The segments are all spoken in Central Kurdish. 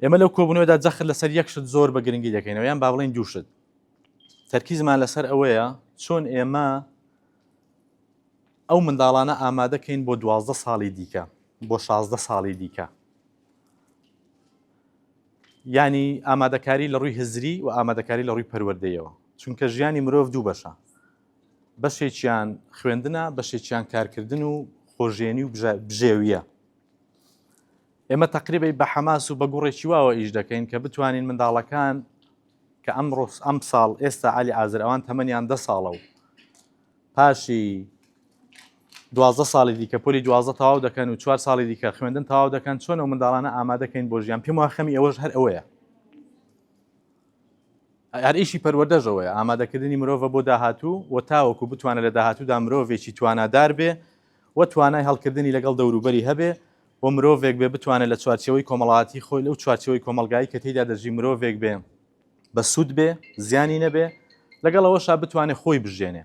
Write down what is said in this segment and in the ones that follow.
ئێمە لەو کۆبوونەوەدا جەخت لەسەر یەک شت زۆر بە گرنگی دەکەینەوە یان با بڵێن دوو شت تەرکیزمان لەسەر ئەوەیە چۆن ئێمە ئەو منداڵانە ئامادەکەین بۆ 12 ساڵی دیکە بۆ 16 ساڵی دیکە ینی ئامادەکاری لە ڕووی هزری و ئامادەکاری لە ڕووی پەروەردەیەوە چونکە ژیانی مرۆڤ دوو بەشە بەشێکیان خوێندنە بەشێکیان کارکردن و خۆژێنی و بژێویە ئێمە تقریبی بە حەماس و بە گوڕێکی واوە ئیش دەکەین کە بتوانین منداڵەکان کە ئەم ساڵ ئێستا علی ئازر ئەوان تەمەنیان 10 ساڵە و پاشی 12 ساڵی دیکە پۆلی 12 تەواو دەکەن و 4 ساڵی دیکە خوێندن تەواو دەکەن چۆن ئەو منداڵانە ئامادەکەین بۆ ژیان پێم وایە خەمی ئەوەش هەر ئەوەیە هەر ئیشی پەروەردەژەوەیە ئامادەکردنی مرۆڤە بۆ داهاتوو و تاوەکو بتوانێت لە داهاتوودا مرۆڤێکی توانادار بێ و توانای هەڵکردنی لەگەڵ دەوروبەری هەبێ و مرۆڤێک بێ بتوانێت لە چوارچەوەی کۆمەڵایەتی خۆی لەو چوارچەوەی کۆمەلگایی کە تێیدا دەژی مرۆڤێک بێ بە سوود بێ زیانی نەبێ لەگەڵەوەشا بتوانێت خۆی بژێنێ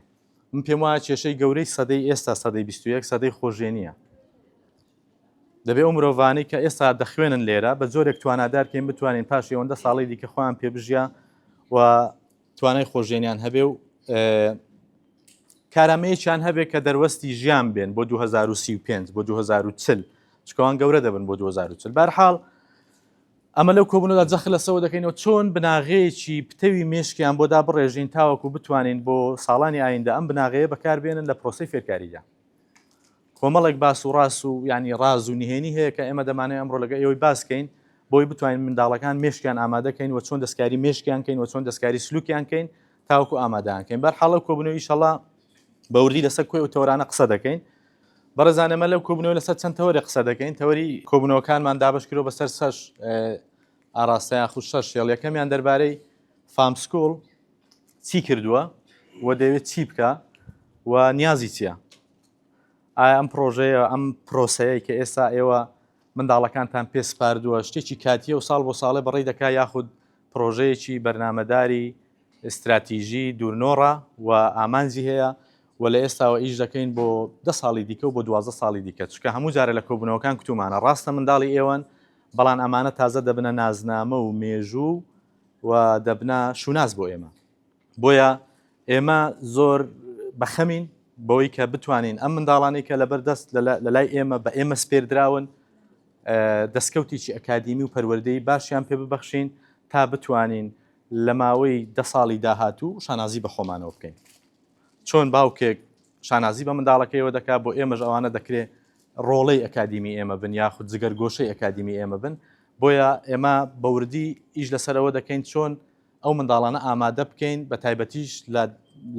من پێم وایە کێشەی گەورەی سەدەی ئێستا سەدەی 21 سەدەی خۆشێنیە دەبێ ئەو مرۆڤانەی کە ئێستا دەخوێنن لێرە بە جۆرێک توانادارکەین بتوانین پاشی ئەوەندە ساڵی دیکە خۆیان پێبژیا و توانای خۆشێنیان هەبێ و کارامەیەکیان هەبێت کە دەروەستی ژیان بێن بۆ 2035 بۆ 2040 چکەوان گەورە دەبن بۆ 2040 بەرحاڵ ئەمە لەو کۆبوونەوەدا جەخت لەسەوە دەکەینەوە چۆن بناغەیەکی پتەوی مێشکیان بۆ دابڕێژین تاوەکو بتوانین بۆ ساڵانی ئایندە ئەم بناغەیە بەکاربێنن لە پرۆسەی فێرکاریدا کۆمەڵێک باس و ڕاست و ینی ڕاز و نهێنی هەیە کە ئێمە دەمانێت ئەمڕۆ لەگە ئێوەی باسکەین بۆی بتوانین منداڵەکان مێشکیان ئامادەکەین و چۆن دەستکاری مێشکیان کەین و چۆن دەستکاری سلوکیان کەین تاوەکو ئامادەیانکەین بەرحاڵ ئەو کۆبوونەوە ئینشەڵا بەوردی لەسەر کوێ و تەورانە قسە دەکەین بەڕێزانەمە لەو کۆبوونەوە لەسەر چەند تەوەری قسە دەکەین تەوەری کۆبوونەوەکانمان دابەشکرەوە بەسەر سەش ئاراستەیان خوش شەش شێڵ یەکەمیان دەربارەی فامسکۆڵ چی کردووە و دەوێت چی بکە و نیازی چییە ئایا ئەم پرۆژەیە ئەم پرۆسەیە کە ئێستا ئێوە منداڵەکانتان پێ سپاردووە شتێکی کاتیە و ساڵ بۆ ساڵێ بەڕێ دەکا یاخود پرۆژەیەکی بەرنامەداری استراتیژی دوورنۆڕە و ئامانجی هەیە و لە ئێستاوە ئیش دەکەین بۆ 10 ساڵی دیکە و بۆ 12 ساڵی دیکە چکە هەموو جارە لە کۆبوونەوەکان کتومانە ڕاستە منداڵی ئێوەن بەڵام ئەمانە تازە دەبنە نازنامە و مێژوو و دەبنە شوناس بۆ ئێمە بۆیە ئێمە زۆر بەخەمین بۆی کە بتوانین ئەم منداڵانی کە لەبەردەست لە لای ئێمە بە ئێمە سپێردراون دەستکەوتێکی ئەکادیمی و پەروەردەی باشیان پێ ببەخشین تا بتوانین لە ماوەی 10 ساڵی داهاتوو شانازی بە خۆمانەوە بکەین چۆن باوکێک شانازی بە منداڵەکەیەوە دەکات بۆ ئێمەش ئەوانە دەکرێت ڕۆڵەی ئەکادیمی ئێمە بن یاخود جگەر گۆشەی ئەکادیمی ئێمە بن بۆیە ئێمە بەوردی ئیش لەسەرەوە دەکەین چۆن ئەو منداڵانە ئامادە بکەین بە تایبەتیش لە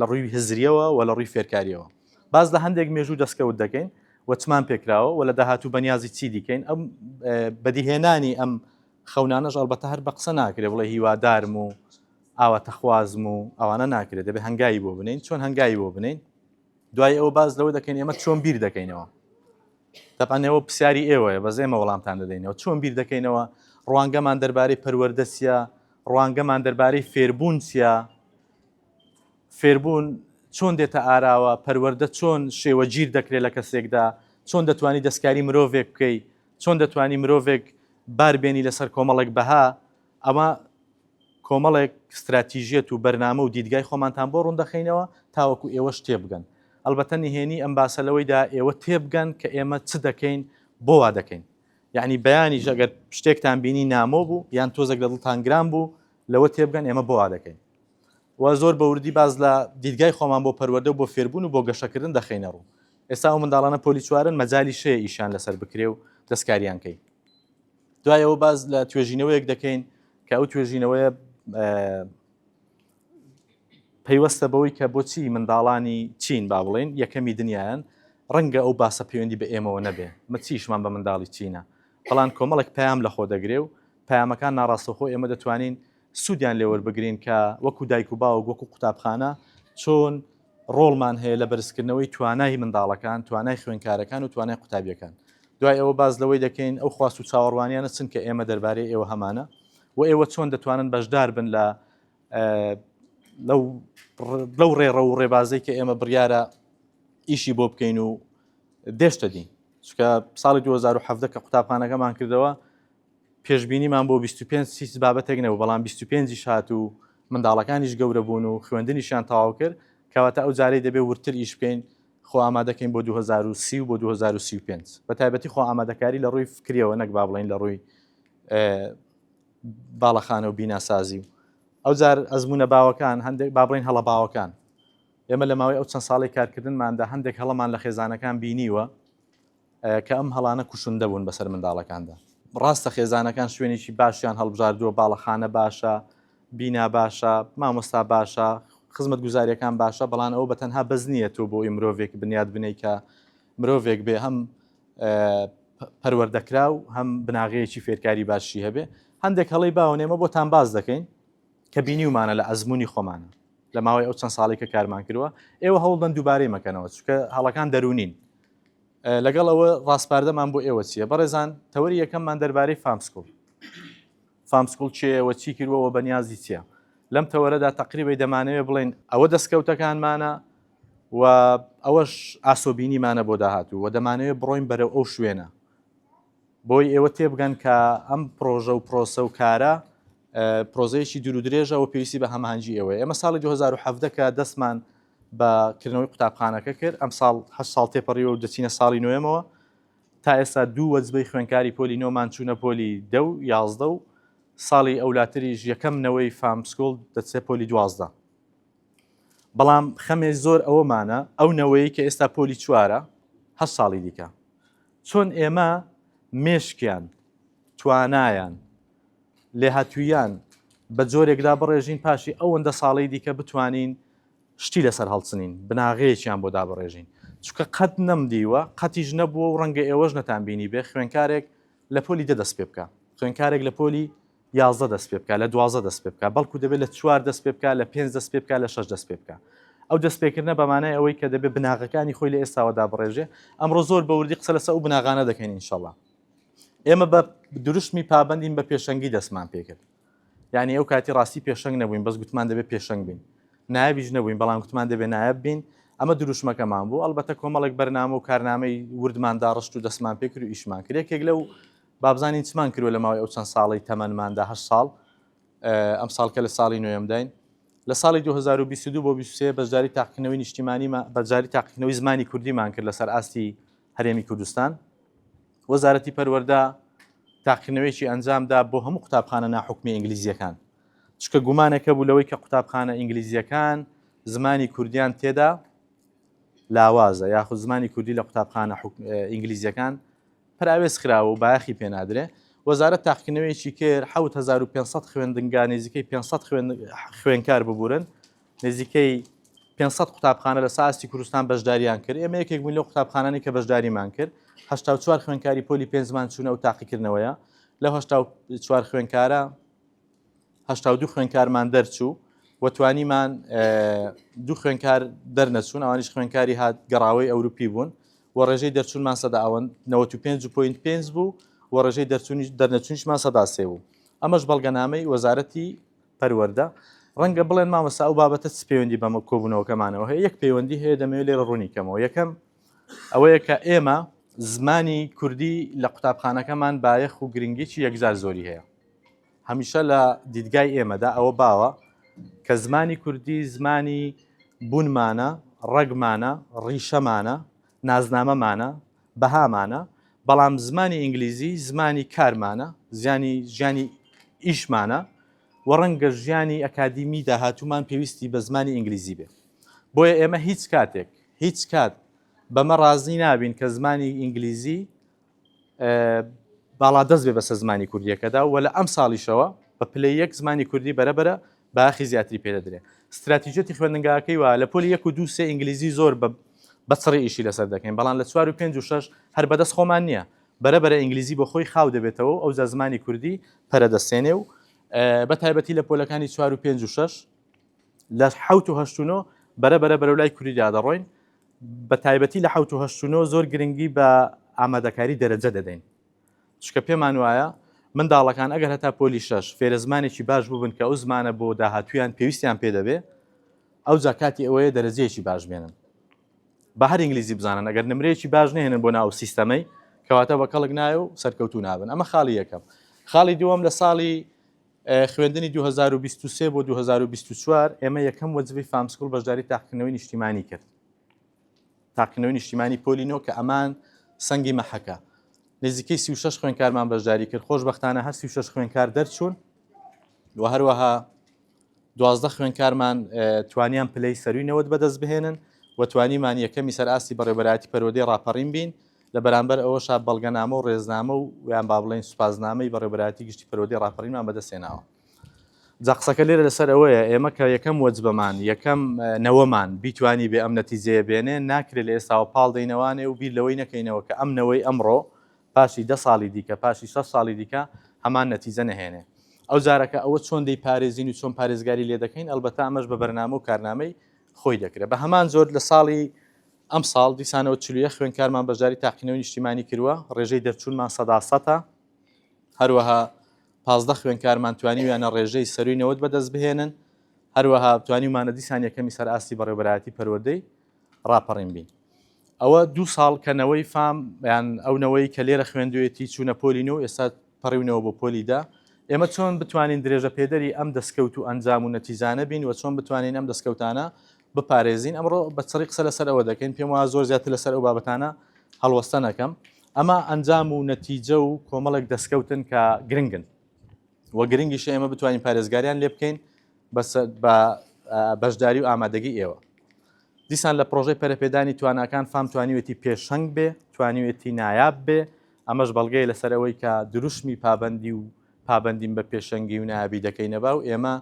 ڕووی هزریەوە و لە ڕووی فێرکاریەوە باز لە هەندێک مێژوو دەستکەوت دەکەین وەچمان پێکراوە و لە داهاتوو بەنیازی چی دیکەین ئەم بەدیهێنانی ئەم خەونانەش ئەڵبەتە هەر بە قسە ناکرێت بڵێ هیوادارم و ئاواتەخوازم و ئەوانە ناکرێت دەبێت هەنگایی بۆ بنین چۆن هەنگایی بۆ بنین دوای ئەوە باز لەوە دەکەین ئێمە چۆن بیر دەکەینەوە دەپانەوە پرسیاری ئێوەیە بەزێمە وەڵامتان دەدەینەوە چۆن بیر دەکەینەوە ڕوانگەمان دەربارەی پەروەردە چیە ڕوانگەمان دەربارەی فێربوون چیە فێربوون چۆن دێتە ئاراوە پەروەردە چۆن شێوە گیر دەکرێت لە کەسێکدا چۆن دەتوانی دەستکاری مرۆڤێک بکەیت چۆن دەتوانی مرۆڤێک باربێنی لەسەر کۆمەڵێک بەها ئەمە کۆمەڵێک استراتیژیەت و بەرنامە و دیدگای خۆمانتان بۆ ڕوندەخینەوە تاوەکو ئێوەش تێبگەن ئەلبەتە نهێنی ئەم باسەلەوەیدا ئێوە تێبگەن کە ئێمە چ دەکەین بۆ وا دەکەین یعنی بەیانیش ئەگەر شتێکتان بینی نامۆ بوو یان تۆزێک لە دڵتان گران بوو لەوە تێبگەن ئێمە بۆ وا دەکەین و زۆر بەوردی باز لە دیدگای خۆمان بۆ پەروەردە و بۆ فێربوون و بۆ گەشەکردن دەخینە ڕوو ئێستا ئەو منداڵانە پۆلی چوارن مەجای شەیە ئیشان لەسەر بکرێ و دەستکاریانکەی دوایەوە باز لە توێژینەوەیەک دەکەین کە ئەو توێژینەوەیە پەیوەستە بەوەی کە بۆچی منداڵانی چین با بڵێن یەکەمی دنیایان ڕەنگە ئەو باسە پەیوەندی بە ئێمەوە نەبێ مەچیشمان بە منداڵی چینە بەڵام کۆمەڵێک پەیام لە خۆ دەگرێ و پەیامەکان ناڕاستەخۆ ئێمە دەتوانین سوودیان لێوەربگرین کە وەکو دایک و باوک وەکو قوتابخانە چۆن ڕۆڵمان هەیە لە بەرزکردنەوەی توانای منداڵەکان توانای خوێنکارەکان و توانای قوتابیەکان دوای ئەوە باز لەوەی دەکەین ئەو خواست و چاوەڕوانیانە چن کە ئێمە دەربارەی ئێوە هەمانە و ئێوە چۆن دەتوانن بەشدار بن لە لەو ڕێڕە و ڕێبازەی کە ئێمە بڕیارە ئیشی بۆ بکەین و دێشتە دین چکە ساڵی 2017 کە قوتابخانەکەمان کردەوە پێشبینیمان بۆ 25 بابەتێک نەبوو بەڵام 25 هات و منداڵەکانیش گەورە بوون و خوێندنیشیان تەواو کرد کەواتە ئەو جارەی دەبێ ورتر ئیش بکەین خۆ ئامادەکەین بۆ 2030 و بۆ 2035 بە تایبەتی خۆ ئامادەکاری لە ڕووی فکریەوە نەک با بڵین لە ڕووی باڵەخانە و بیناسازی و ئەو جار ئەزمونە باوەکان هەندێک با بڵین هەڵە باوەکان ئێمە لە ماوەی ئەو چەند ساڵی کارکردنماندا هەندێک هەڵەمان لە خێزانەکان بینیوە کە ئەم هەڵانە کوشندە بوون بەسەر منداڵەکاندا ڕاستە خێزانەکان شوێنێکی باشیان هەڵبژاردووە باڵەخانە باشە بینا باشە مامۆستا باشە خزمەت گوزاریەکان باشە بەڵام ئەو بەتەنها بەز نییە تۆ بۆ مرۆڤێک بنیاد بنەی کە مرۆڤێک بێ هەم پەروەردەکرا و هەم بناغەیەکی فێرکاری باشی هەبێ هەندێک هەڵی باوەنێمە بۆتان باز دەکەین کە بینیومانە لە ئەزمموی خۆمانە لە ماوەی ئەو چەند ساڵی کە کارمان کردووە ئێوە هەوڵدەن دووبارەی مەکەنەوە چونکە هەڵەکان دەرونین لەگەڵ ئەوە ڕاستپاردەمان بۆ ئێوە چییە بەڕێزان تەوەری یەکەممان دەربارەی فامسکوڵ چێەوە چی کردوەوە بەنیازی چییە لەم تەوەرەدا تقریبی دەمانەوێت بڵین ئەوە دەستکەوتەکانمانە و ئەوەش ئاسۆبینیمانە بۆ داهاتوو و دەمانەوێت بڕۆین بەرەو ئەو شوێنە بۆی ئێوە تێبگەن کە ئەم پرۆژە و پرۆسە و کارە پرۆزەیەکی دوور و درێژەوە پێویستی بە هەماهەنگی ئێوە ئێمە ساڵی 2017 کە دەستمان بەکردنەوەی قوتابخانەکە کرد ئەم ساڵ 8 ساڵ تێپەڕیەوە و دەچینە ساڵی نوێمەوە تا ئێستا دوو وەجبەی خوێنکاری پۆلی نۆمان چوونە پۆلی 10 و 11 و ساڵی ئەولاتریش یەکەم فامسکۆڵ دەچێت پۆلی 12 بەڵام خەمێ زۆر ئەوەمانە ئەو نەوەی کە ئێستا پۆلی 4 هە ساڵی دیکە چۆن ئێمە مێشکیان توانایان لێهاتوویان بە جۆرێکدا بڕێژین پاشی ئەوەندە ساڵی دیکە بتوانین شتی لەسەر هەڵچنین بناغەیەکیان بۆ دابڕێژین چونکە قەت نەمدیوە قەتیش نەبووە و ڕەنگە ئێوەش نەتان بینی بێ خوێنکارێک لە پۆلی 10 دەست پێ بکە خوێنکارێک لە پۆلی 11 دەست پێ بکە لە 12 دەست پێ بکە بەڵکو دەبێت لە 4 دەست پێ بکە لە 5 دەست پێ بکە لە 6 دەست پێ بکە ئەو دەستپێکردنە بەمانای ئەوەی کە دەبێت بناغەکانی خۆی لە ئێستاوە دابڕێژێ ئەمڕۆ زۆر بە وردی قسە لەسەر ئەو بناغانە دەکەین ئینشەڵڵا ئێمە بە دروشمی پابندین بە پێشەنگی دەستمان پێکرد یعنی ئەو کاتی ڕاستی پێشەنگ نەبووین بەس گوتمان دەبێت پێشەنگ بین نایبیش نەبووین بەڵام گوتمان دەبێت نایب بین ئەمە دروشمەکەمان بوو ئەلبەتە کۆمەڵێک بەرنامە و کارنامەی وردماندا ڕشت و دەستمان پێکرد و ئیشمان کرد یەکێک لەو بابزانین چمان کردووە لە ماوەی ئەو چەند ساڵی تەمەنماندا 8 ساڵ ئەم ساڵکە لە ساڵی نوێم داین لە ساڵی 2022 بۆ 23 بەشداری تاقیکردنەوەی نیشتیمانی بەجاری تاقیکردنەوەی زمانی کوردیمان کرد لەسەر ئاستی هەرێمی کوردستان وەزارەتی پەروەردە تاقیکردنەوەیکی ئەنجامدا بۆ هەموو قوتابخانە ناحوکمی ئینگلیزیەکان چکە گومانێکە بوو لەوەی کە قوتابخانە ئینگلیزیەکان زمانی کوردیان تێدا لاوازە یاخود زمانی کوردی لە قوتابخانە ئینگلیزیەکان پراوێز خراوە و بایەخی پێنادرێ وەزارەت تاقیکردنەوەیکی کرد 7500 خوێندنگا نزیکەی 500 خوێنکار ببورن نزیکەی 500 قوتابخانە لە ساستی کوردستان بەشداریان کرد ئێمە یەکێک بووین لەو قوتابخانانی کە بەشداریمان کرد 84 خوێنکاری پۆلی 5 زمان چوونە و تاقیکردنەوەیە لەو 84 خوێنکارە 82 خوێنکارمان دەرچوو وەتوانیمان دوو خوێنکار دەرنەچوون ئەوانیش خوێنکاری هات گەڕاوی ئەوروپی بوون و ڕێژەی دەرچوونمان سەدا ئەوەن 95.5 بوو و ڕێژەی دەرنەچوونیشمان سەدا 3 بوو ئەمەش بەڵگەنامەی وەزارەتی پەروەردە ڕەنگە بڵێن مامەسا ئەو بابەتە چ پەیوەندی بەمە کۆبوونەوەکەمانەوە هەیە یەک پەیوەندی هەیە دەمەوێت لێرە ڕوونی کەمەوە یەکەم ئەوەیە کە ئێمە زمانی کوردی لە قوتابخانەکەمان بایەخ و گرنگێکی یەکجار زۆری هەیە هەمیشە لە دیدگای ئێمەدا ئەوە باوە کە زمانی کوردی زمانی بوونمانە ڕەگمانە ڕیشەمانە نازنامەمانە بەهامانە بەڵام زمانی ئینگلیزی زمانی کارمانە ژیانی ئیشمانە و ڕەنگە ژیانی ئەکادیمی داهاتوومان پێویستی بە زمانی ئینگلیزی بێ بۆیە ئێمە هیچ کات بەمە ڕازی نابین کە زمانی ئینگلیزی باڵا دەست بێ بەسە زمانی کوردیەکەدا و لە ئەم ساڵیشەوە بە پلەی یەک زمانی کوردی بەرەبەرە باخی زیاتری پێدەدرێ استراتیژەتی خوێندنگاکەی وە لە پۆلی 1 و 2 ئینگلیزی زۆر بەچڕی ئیشی لەسەر دەکەین بەڵام لە 4 و 5 و 6 هەر بەدەست خۆمان نییە بەرەبەرە ئینگلیزی بۆ خۆی خاو دەبێتەوە ئەو زمانی کوردی پەرەدەستێنێ و بە تایبەتی لە پۆلەکانی 4 و 5 و 6 لە 7 و 8 بەرەبەرە بەرەولای کوردیدا دەڕۆین بە تایبەتی لە 7 و 8 زۆر گرنگی بە ئامادەکاری دەرەجە دەدەین چکە پێمان وایە منداڵەکان ئەگەر هەتا پۆلی 6 فێرە زمانێکی باش بووبن کە ئەو زمانە بۆ داهاتویان پێویستیان پێ دەبێ ئەو جاکاتی ئەوەیە دەرەجەیەکی باش بێنن بە هەر ئینگلیزی بزانن ئەگەر نمرەیەکی باش نهێنن بۆ ناو سیستەمەی کەواتە بە کەڵک نایە و سەرکەوتو نابن ئەمە خاڵی یەکەم خاڵی دووەم لە ساڵی خوێندنی 2023 بۆ 2024 ئێمە یەکەم وەزفی فامسکوڵ بەشداری تاقیکردنەوەی نیشتیمانی کرد. تاقیکردنەوەی نیشتیمانی پۆلینۆ کە ئەمان سەنگی مەحەکە. نزیکەی 36 خوێنکارمان بەشداری کرد. خۆشبەختانە هەر 36 خوێنکار دەرچوون و هەروەها 12 خوێنکارمان توانیان پلەی سەروینەوەت بەدەست بهێنن و توانیمان یەکەمی سەرئاستی بەڕێوەبەراتی پەروەردەی ڕاپەڕین بین لە بەرامبەر ئەوەشا بەڵگەنامە و ڕێزنامە و یان با بڵێن سوپاسنامەی بەڕێوەبەراتی گشتی پەروەردەی ڕاپەڕینمان بەدەستێناوە. جا قسەکە لێرە لەسەر ئەوەیە ئێمە کە یەکەم وەجبەمان یەکەم نەوەمان بیتوانی بێ ئەم نەتیجەیە بێنێ ناکرێت لە ئێستاوە پاڵ دەینەوانێ و بیر لەوەی نەکەینەوە کە ئەم نەوەی ئەمڕۆ پاشی 10 ساڵی دیکە پاشی 6 ساڵی دیکە هەمان نەتیجە نەهێنێ. ئەو جارەکە ئەوە چۆن دەی پارێزین و چۆن پارێزگاری لێ دەکەین ئەلبەتە ئەمەش بە بەرنامە و کارنامەی خۆی دەکرێت. بە هەمان زۆر لە ساڵی ئەم ساڵ دیسانەوە 41 خوێنکارمان بەشداری تاقیکردنەوەی نیشتیمانی کردووە ڕێژەی دەرچوونمان 100%. هەروەها 15 خوێنکارمان توانیویانە ڕێژەی سەروینەوەت بەدەست بهێنن هەروەها توانیمانە دیسان یەکەمی سەرئاستی بەڕێوەبەراتی پەروەردەی ڕاپەڕین بین. ئەوە 2 ساڵ کەنەوەی فام یان ئەونەوەی کە لێرە خوێندوێتی چوونە پۆلینۆ ئێستا پەڕیونەوە بۆ پۆلیدا ئێمە چۆن بتوانین درێژە پێدەری ئەم دەستکەوت و ئەنجام و نەتیجانە بین و چۆن بتوانین ئەم دەستکەوتانە بپارێزین. ئەمڕۆ بە چڕی قسە لەسەر ئەوە دەکەین پێم وایە زۆر زیاتر لەسەر ئەو بابەتانە هەڵوەستە نەکەم. ئەمە ئەنجام و نەتیجە و کۆمەڵێک دەستکەوتن کە گرنگن وە گرنگیش ئێمە بتوانین پارێزگاریان لێ بکەین بە بەشداری و ئامادەگی ئێوە. دیسان لە پرۆژەی پەرەپێدانی تواناکان فام توانیوێتی پێشەنگ بێ توانیوێتی نایاب بێ ئەمەش بەڵگەی لەسەر ئەوەی کە دروشمی پابندی و پابندیم بە پێشەنگی و نایابی دەکەینەوە و ئێمە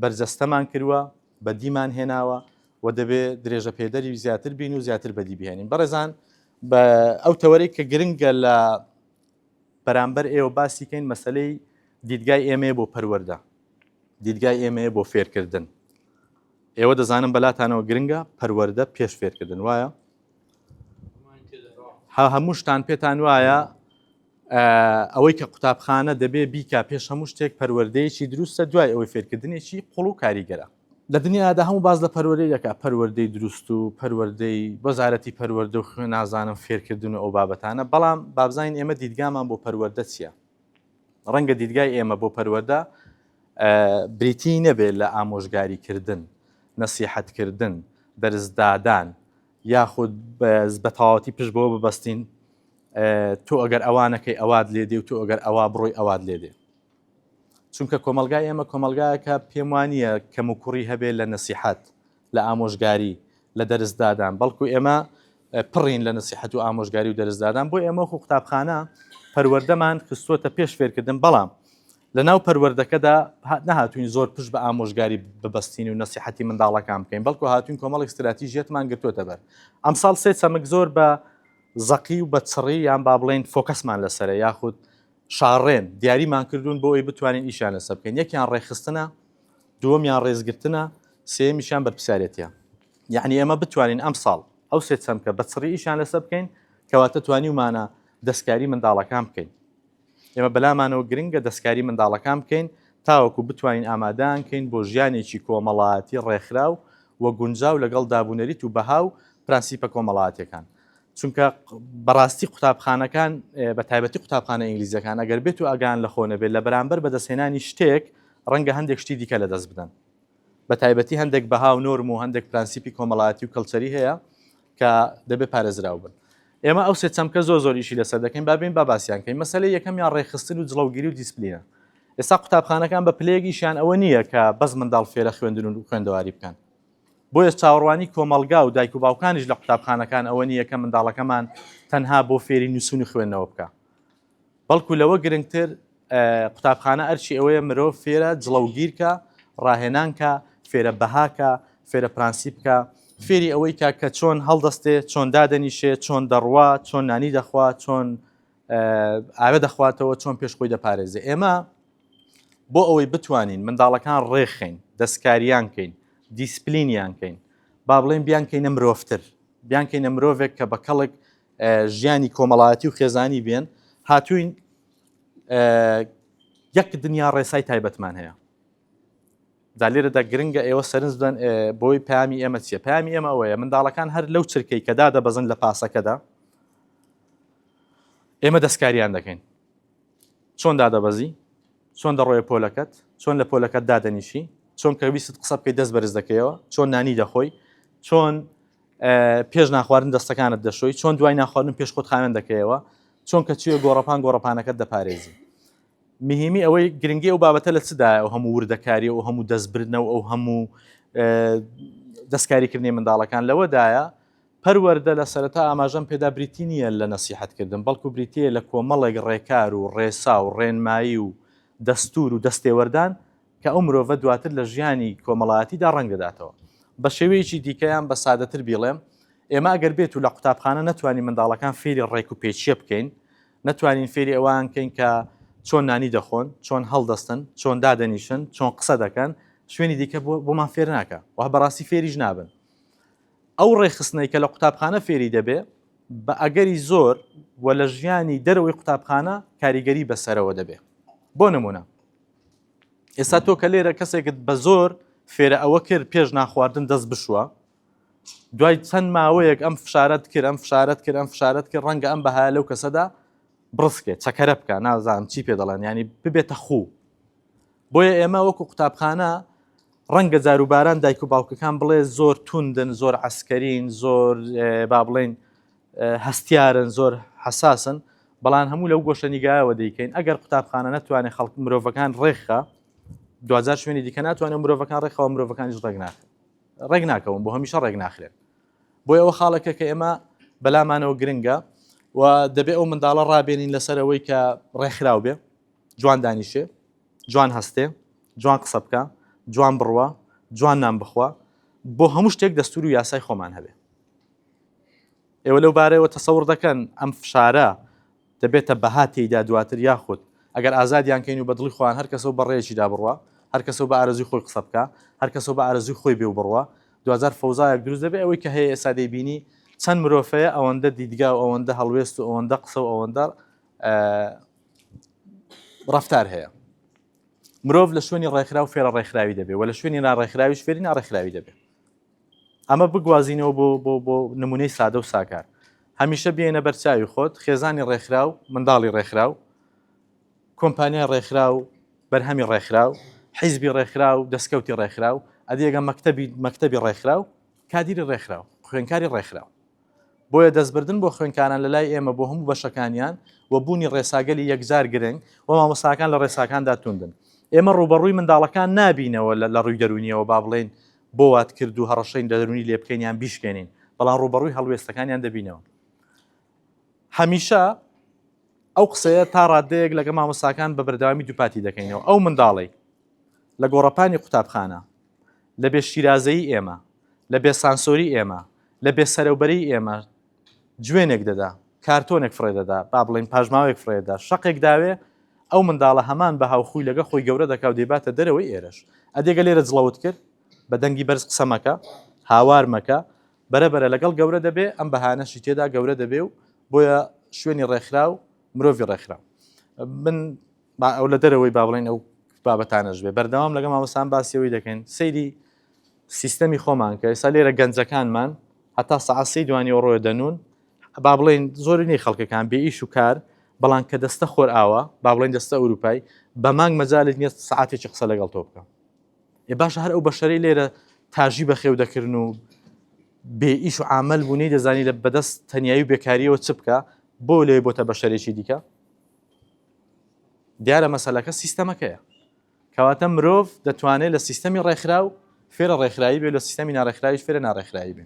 بەرجەستەمان کردووە بە دیمان هێناوە و دەبێت درێژە پێدەری زیاتر بین و زیاتر بەدی بهێنین. بەڕێزان بە ئەو تەوەرەی کە گرنگە لە بەرامبەر ئێوە باسی کەین مەسلەی دیدگای ئێمە بۆ پەروەردە دیدگای ئێمە بۆ فێرکردن. ئێوە دەزانم بەلاتانەوە گرنگە پەروەردە پێش فێرکردن وایە هەموو شتان پێتان وایە ئەوەی کە قوتابخانە دەبێ بیکا پێش هەموو شتێک پەروەردەیەکی دروستە دوای ئەوەی فێرکردنێکی قوڵ و کاریگەرە. لە دنیادا هەموو باز لە پەروەردەی دەکات پەروەردەی دروست و پەروەردەی وەزارەتی پەروەردە و خوێن نازانم فێرکردن و ئەو بابەتانە بەڵام بابزانین ئێمە دیدگامان بۆ پەروەردە چییە؟ ڕەنگە دیدگای ئێمە بۆ پەروەردە بریتی نەبێت لە ئامۆژگاریکردن نەسیحەتکردن دەرزدادان یاخود بە تەواوەتی پشت بۆ ببەستین تۆ ئەگەر ئەوانەکەی ئەواد لێدێ و تۆ ئەگەر ئەوا بڕۆی ئەواد لێدێ. چونکە کۆمەلگای ئێمە کۆمەلگایەکە پێم وانییە کەم و کوڕی هەبێت لە نەسیحەت لە ئامۆژگاری لە دەرزدادان بەڵکو ئێمە پڕین لە نەسیحەت و ئامۆژگاری و دەرزدادان بۆ ئێمە خو قوتابخانە پەروەردەمان خستووەتە پێش فێرکردن بەڵام لە ناو پەروەردەکەدا نەهاتوین زۆر پشت بە ئامۆژگاری ببەستین و نەسیحەتی منداڵەکان بکەین بەڵکو هاتوین کۆمەڵێک استراتیژیەتمان گرتووەتە بەر. ئەمساڵ سێ چەمک زۆر بە زەقی و بە چڕی یان با بڵێن فۆکەسمان لەسەرە یاخود شاڕێن دیاریمان کردوون بۆ ئەوی بتوانین ئیشان لەسەر بکەین. یەکیان ڕێخستنە دووەمیان ڕێزگرتنە سێمیشان بەرپرسیارەتیە. یعنی ئێمە بتوانین ئەم ساڵ ئەو سێ چەمکە بە چڕی ئیشان لەسەر بکەین کەواتە توانیومانە دەستکاری منداڵەکان بکەین. ئێمە بەلامانەوە گرنگە دەستکاری منداڵەکان بکەین تاوەکو بتوانین ئامادەیان بکەین بۆ ژیانێکی کۆمەڵایەتی ڕێکخراو وە گونجاو لەگەڵ دابوونەریت و بەهاو پرانسیپە کۆمەڵایەتیەکان. چونکە بەڕاستی قوتابخانەکان بە تایبەتی قوتابخانە ئینگلیزیەکان ئەگەر بێت و ئاگان لە خۆنە بێت لە بەرامبەر بەدەستهێنانی شتێک ڕەنگە هەندێک شتی دیکە لەدەست بدەن. بە تایبەتی هەندێک بەهاو نۆرم و هەندێک پرانسیپی کۆمەڵایەتی و کەڵچەری هەیە کە دەبێت پارێزراو بن. ئێمە ئەو سێ چەمکە زۆر ئیشی لەسەر دەکەین بابین باباسییان کەین. مەسەلەی یەکەمیان ڕێخستن و جڵەوگیری و دیسپلینە. ئێستا قوتابخانەکان بە پلەیەکیشیان ئەوە نییە کە بەس منداڵ فێرە خوێندن و خوێندەواری بکەن. بۆیە چاوەڕوانی کۆمەلگا و دایک و باوکانیش لە قوتابخانەکان ئەوە نییە کە منداڵەکەمان تەنها بۆ فێری نووسین و خوێندنەوە بکە. بەڵکو لەوە گرنگتر قوتابخانە ئەرچی ئەوەیە مرۆڤ فێرە جڵەوگیرکە ڕاهێنانکە فێرە بەهاکە فێرە پرانسیپکە فێری ئەوەی کە چۆن هەڵدەستێ چۆن دادەنیشێ چۆن دەڕوا چۆن نانی دەخوات چۆن ئاوێ دەخواتەوە چۆن پێشخۆی دەپارێزێ. ئێمە بۆ ئەوەی بتوانین منداڵەکان ڕێخین دەستکاریان کەین دیسپلینیان کەین با بڵێن بیان کەینە مرۆڤتر بیان کەینە مرۆڤێک کە بە کەڵک ژیانی کۆمەڵایەتی و خێزانی بێن هاتوین یەک دنیا ڕێسای تایبەتمان هەیە. دا لێرەدا گرنگە ئێوە سەرنج بدەن بۆی پامی ئێمە چییە؟ پامی ئێمە ئەوەیە منداڵەکان هەر لەو چرکەی کە دادەبەزن لە پاسەکەدا ئێمە دەستکاریان دەکەین. چۆن دادەبەزی، چۆن دەڕۆیە پۆلەکەت، چۆن لە پۆلەکەت دادەنیشی، چۆن کە ویست قسە بکەی دەست بەرز دەکەیەوە، چۆن نانی دەخۆی، چۆن پێش ناخواردن دەستەکانت دەشۆی، چۆن دوای ناخواردن پێش خۆت خاوێن دەکەیەوە، چۆن کە چوێ گۆڕەپانەکەت دەپارێزی. مهمی ئەوەی گرنگی ئەو بابەتە لە چدایە ئەو هەموو وردەکاری و هەموو دەستبردنەوە ئەو هەموو دەستکاریکردنی منداڵەکان لەوەدایە پەروەردە لە سەرەتا ئاماژەم پێدا بریتی نییە لە نەسیحەتکردن، بەڵکو بریتە لە کۆمەڵێک ڕێکار و ڕێسا و ڕێنمایی و دەستور و دەستێوەردان کە ئەو مرۆڤە دواتر لە ژیانی کۆمەڵایەتیدا ڕەنگدەداتەوە. بە شێوەیەکی دیکەیان بە سادەتر بیڵێم، ئێمە ئەگەر بێت و لە قوتابخانە نەتوانین منداڵەکان فێری ڕێک و پێچیە بکەین، نەتوانین فێری ئەوان بکەین کە چۆن نانی دەخۆن، چۆن هەڵدەستن، چۆن دادەنیشن، چۆن قسە دەکەن، شوێنی دیکە بۆمان فێر ناکە و بەڕاستی فێریش نابن. ئەو ڕێخستنەی کە لە قوتابخانە فێری دەبێ بە ئەگەری زۆر و لە ژیانی دەرەوەی قوتابخانە کاریگەری بەسەرەوە دەبێ. بۆ نمونە ئێستا تۆ کە لێرە کەسێکت بە زۆر فێرە ئەوە کرد پێش ناخواردن دەست بشووە، دوای چەند ماوەیەک ئەم فشارەت کرد ئەم فشارەت کرد ئەم فشارەت کرد ڕەنگە ئەم بەهای لەو کەسەدا بڕسکێت چەکەرە بکە نازانم چی پێ دەڵێن ینی ببێتە خوو. بۆیە ئێمە وەکو قوتابخانە ڕەنگە جاروباران دایک و باوکەکان بڵێ زۆر توندن، زۆر عسکەرین، زۆر با بڵێن هەستیارن، زۆر حساسن، بەڵام هەموو لەو گۆشە نیگایەوە دەیکەین. ئەگەر قوتابخانە ناتوانێت خەڵک مرۆڤەکان ڕێخە، دوزار شوێنی دیکە ناتوانێت مرۆڤەکان ڕێخەوە مرۆڤەکانیش ڕێک ناکەون بۆ هەمیشە ڕێک ناخرێت. بۆی ئەوە خاڵەکە کە ئێمە بەلامانەوە گرنگە و دەبێت ئەو منداڵە ڕابێنین لەسەرەوەی کە ڕێکخراو بێ، جوان دانیشێ، جوان هەستێ، جوان قسە بکە، جوان بڕوە، جوان نان بخوا، بۆ هەموو شتێک دەستور و یاسای خۆمان هەبێ. ئێوە لەو بارەیەوە تەسەور دەکەن ئەم فشارە دەبێتە بەهاتێیدا دواتر یاخود ئەگەر ئازادیان کەین و بەدڵی خۆیان هەر کەسەوە بەڕێیەکیدا بڕوە، هەر کەسەوە بە ئارەزوی خۆی قسە بکە، هەر کەسەوە بە ئارەزوی خۆی بێ و بڕوە، دوزار فەوزایەک دروست دەبێت. ئەوەی کە هەیە ئێستا دەیبینی چەند مرۆڤەیە ئەوەندە دیدگا و ئەوەندە هەڵوێست و ئەوەندە قسە و ئەوەندە ڕەفتار هەیە. مرۆڤ لە شوێنی ڕێکخرا و فێرە ڕێکخراوی دەبێت و لە شوێنی ناڕێکخراویش فێری ناڕێکخراوی دەبێت. ئەمە بگوازینەوە بۆ نمونەی سادە و ساکار. هەمیشە بێنە بەرچاوی خۆت خێزانی ڕێکخراو، منداڵی ڕێکخراو، کۆمپانیای ڕێکخراو، بەرهەمی ڕێکخراو، حیزبی ڕێکخراو، دەستکەوتی ڕێکخراو، ئەدیێگە مەکتەبی ڕێکخراو، کادیری ڕێکخراو، خوێنکاری ڕێکخراو. بۆیە دەستبردن بۆ خوێنکاران لە لای ئێمە بۆ هەموو بەشەکانیان و بوونی ڕێساگەلی یەکجار گرنگ و مامۆستاکان لە ڕێساکاندا توندن. ئێمە ڕوبەڕووی منداڵەکان نابینەوە لە ڕووی دەرونیەوە با بڵێن بۆ وات کرد و هەڕەشەین لە دەرونی لێ بکەینیان بیشکێنین، بەڵام ڕوبەڕووی هەڵوێستەکانیان دەبینەوە. هەمیشە ئەو قسەیە تا ڕادەیەک لەگە مامۆستاکان بە بەردەوامی دووپاتی دەکەینەوە. ئەو منداڵی لە گۆڕەپانی قوتابخانە، لە بێ شیرازەیی ئێمە، لە بێ سانسۆری ئێمە، لە بێ سەرەوبەری ئێمە جوێنێک دەدا، کارتۆنێک فڕێدەدا، با بڵێن پاژماوێک فڕێدا، شەقێک داوێ، ئەو منداڵە هەمان بە هاوخوی لەگە خۆی گەورە دەکاو دەیباتە دەرەوەی ئێرەش. ئەدێگە لێرە جڵەوت کرد بە دەنگی بەرز قسەمەکە، هاوار مەکە، بەرەبەرە لەگەڵ گەورە دەبێ، ئەم بەهانەشی تێدا گەورە دەبێ و بۆیە شوێنی ڕێکخراو مرۆڤی ڕێکخراو. من ئەو لە دەرەوەی با بڵێن ئەو بابەتانەش بێ بەردەوام لەگە مامۆستان باسیەوەی دەکەین سەیری سیستەمی خۆمان کە ئێستا لێرە گەنجەکانمان هەتا سەعات 3 دوانیەوە ڕۆیە دەنون، با بڵێن زۆرینەی خەڵکەکان بێ ئیش و کار، بەڵام کە دەستە خۆر ئاوە، با بڵێن دەستە ئەوروپای، بە مانگ مەجالت نییە سەعاتێکی قسە لەگەڵ تۆ بکەم. باشە هەر ئەو بەشەرەی لێرە تاژی بەخێو دەکردن و بێ ئیش و عامل بوونی دەزانی لە بەدەست تەنیایی و بێکاریەوە چ بکە، بۆ لێ بۆتە بەشەرێکی دیکە. دیارە مەسەلەکە سیستەمەکەیە، کەواتە مرۆڤ دەتوانێت لە سیستەمی ڕێکخراو فێرە ڕێکخراوی بێ، لە سیستەمی ناڕێکخراویش فێرە ناڕێکخراوی بێ.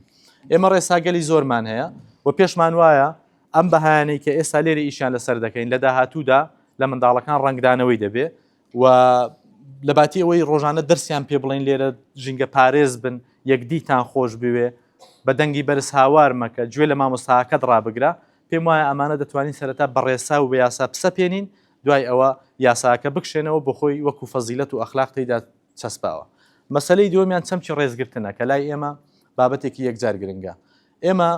ئێمە ڕێساگەلی زۆرمان هەیە و پێشمان وایە ئەم بەهانەی کە ئێستا لێرە ئیشیان لەسەر دەکەین لە داهاتوودا لە منداڵەکان ڕنگدانەوەی دەبێ و لە باتی ئەوەی ڕۆژانە دەرسیان پێ بڵین لێرە ژینگە پارێز بن، یەکدیتان خۆش بوێ، بە دەنگی بەرز هاوار مەکە، گوێ لە مامۆستاکەت ڕابگرە. پێم وایە ئەمانە دەتوانین سەرەتا بەڕێسا و بە یاسا پسەپێنین، دوای ئەوە یاساکە بکشێنەوە بۆ خۆی وەکو فەزیلەت و ئەخلاق تێیدا چەسپاوە. مەسەلەی دووەمیان چەمکی ڕێزگرتنە کە لای ئێمە بابەتێکی یەکجار گرنگە. ئێمە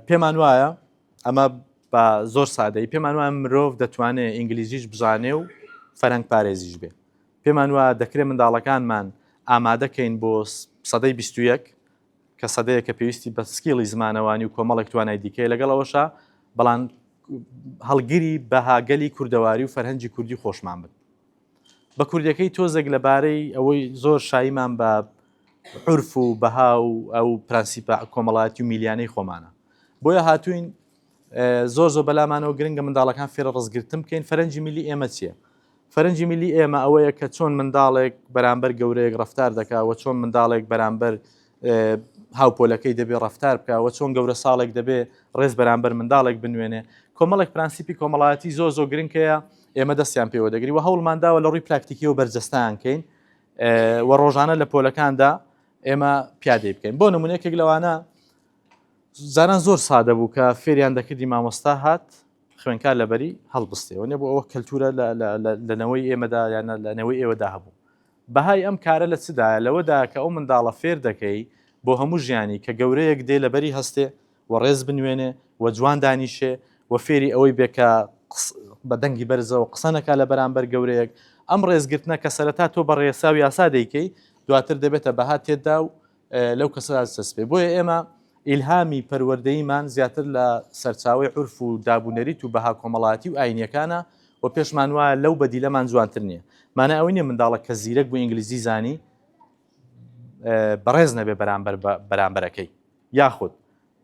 پێمان وایە ئەمە بە زۆر سادەی پێمان وایە مرۆڤ دەتوانێت ئینگلیزیش بزانێ و فەرهەنگ پارێزیش بێ. پێمان وایە دەکرێت منداڵەکانمان ئامادەکەین بۆ سەدەی 21 کە سەدەیە کە پێویستی بە سکیڵی زمانەوانی و کۆمەڵێک توانای دیکەی لەگەڵ ئەوەشە، بەڵام هەڵگیری بەهاگەلی کوردەواری و فەرهەنگی کوردی خۆشمان بن بە کوردەکەی تۆزێک لەبارەی ئەوەی زۆر شایمان بە عورف و بەها و ئەو پرەنسیپە کۆمەڵایەتی و میلیانەی خۆمانە بۆیە هاتوین زۆر بەلامانەوە گرنگە منداڵەکان فێرە ڕزگرتن بکەین فەرەنگی میلی ئێمە چییە؟ فەرەنگی میلی ئێمە ئەوەیە کە چۆن منداڵێک بەرامبەر گەورەیەک ڕەفتار دەکاتەوە چۆن منداڵێک بەرامبەر هاوپۆلەکەی دەبێ ڕەفتار بکەوە چۆن گەورە ساڵێک دەبێ ڕێز بەرامبەر منداڵێک بنوێنێ کۆمەڵێک پرەنسیپی کۆمەڵایەتی زۆر گرنگەیە ئێمە دەستیان پێوە دەگری و هەوڵمانداوە لە ڕووی پراکتیکی و بەرجەستان کەین و ڕۆژانە لە پۆلەکاندا ئێمە پیادەی بکەین بۆ نمونەیەکێک لەوانە زاران زۆر سادە بوو کە فێریان دەکردی مامۆستا هات خوێنکار لەبەری هەڵبستێەوە نێ بۆ ئەوە کەلتورە لەنەوەی ئێمەدا یانە لەنەوەی ئێوەدا هەبوو بەهای ئەم کارە لە چدایە لەوەدا کە ئەو منداڵە فێر دەکەی بۆ هەموو ژیانی کە گەورەیەک دێ لەبەری هەستێ و ڕێز بنوێنێ و جوان دانیشێ و فێری ئەوەی بێکە بە دەنگی بەرزەوە قسەنەکە لە بەرامبەر گەورەیەک ئەم ڕێزگرتنە کە سەرەتا تۆ بە ڕێسا و یاسا دەیکەی دواتر دەبێتە بەهات تێدا و لەو کەسەدا سەسپێ بۆیە ئێمە ئیلهامی پەروەردەیمان زیاتر لە سەرچاوی عورف و دابوونەریت و بەها کۆمەڵاتی و ئاینیەکانە و پێشمان وایە لەو بەدیلەمان جوانتر نییە مانە ئەوەی نیە منداڵە کە زیرەک بۆ ئینگلیزی زانی بەڕێز نەبێ بەرامبەرەکەی یاخود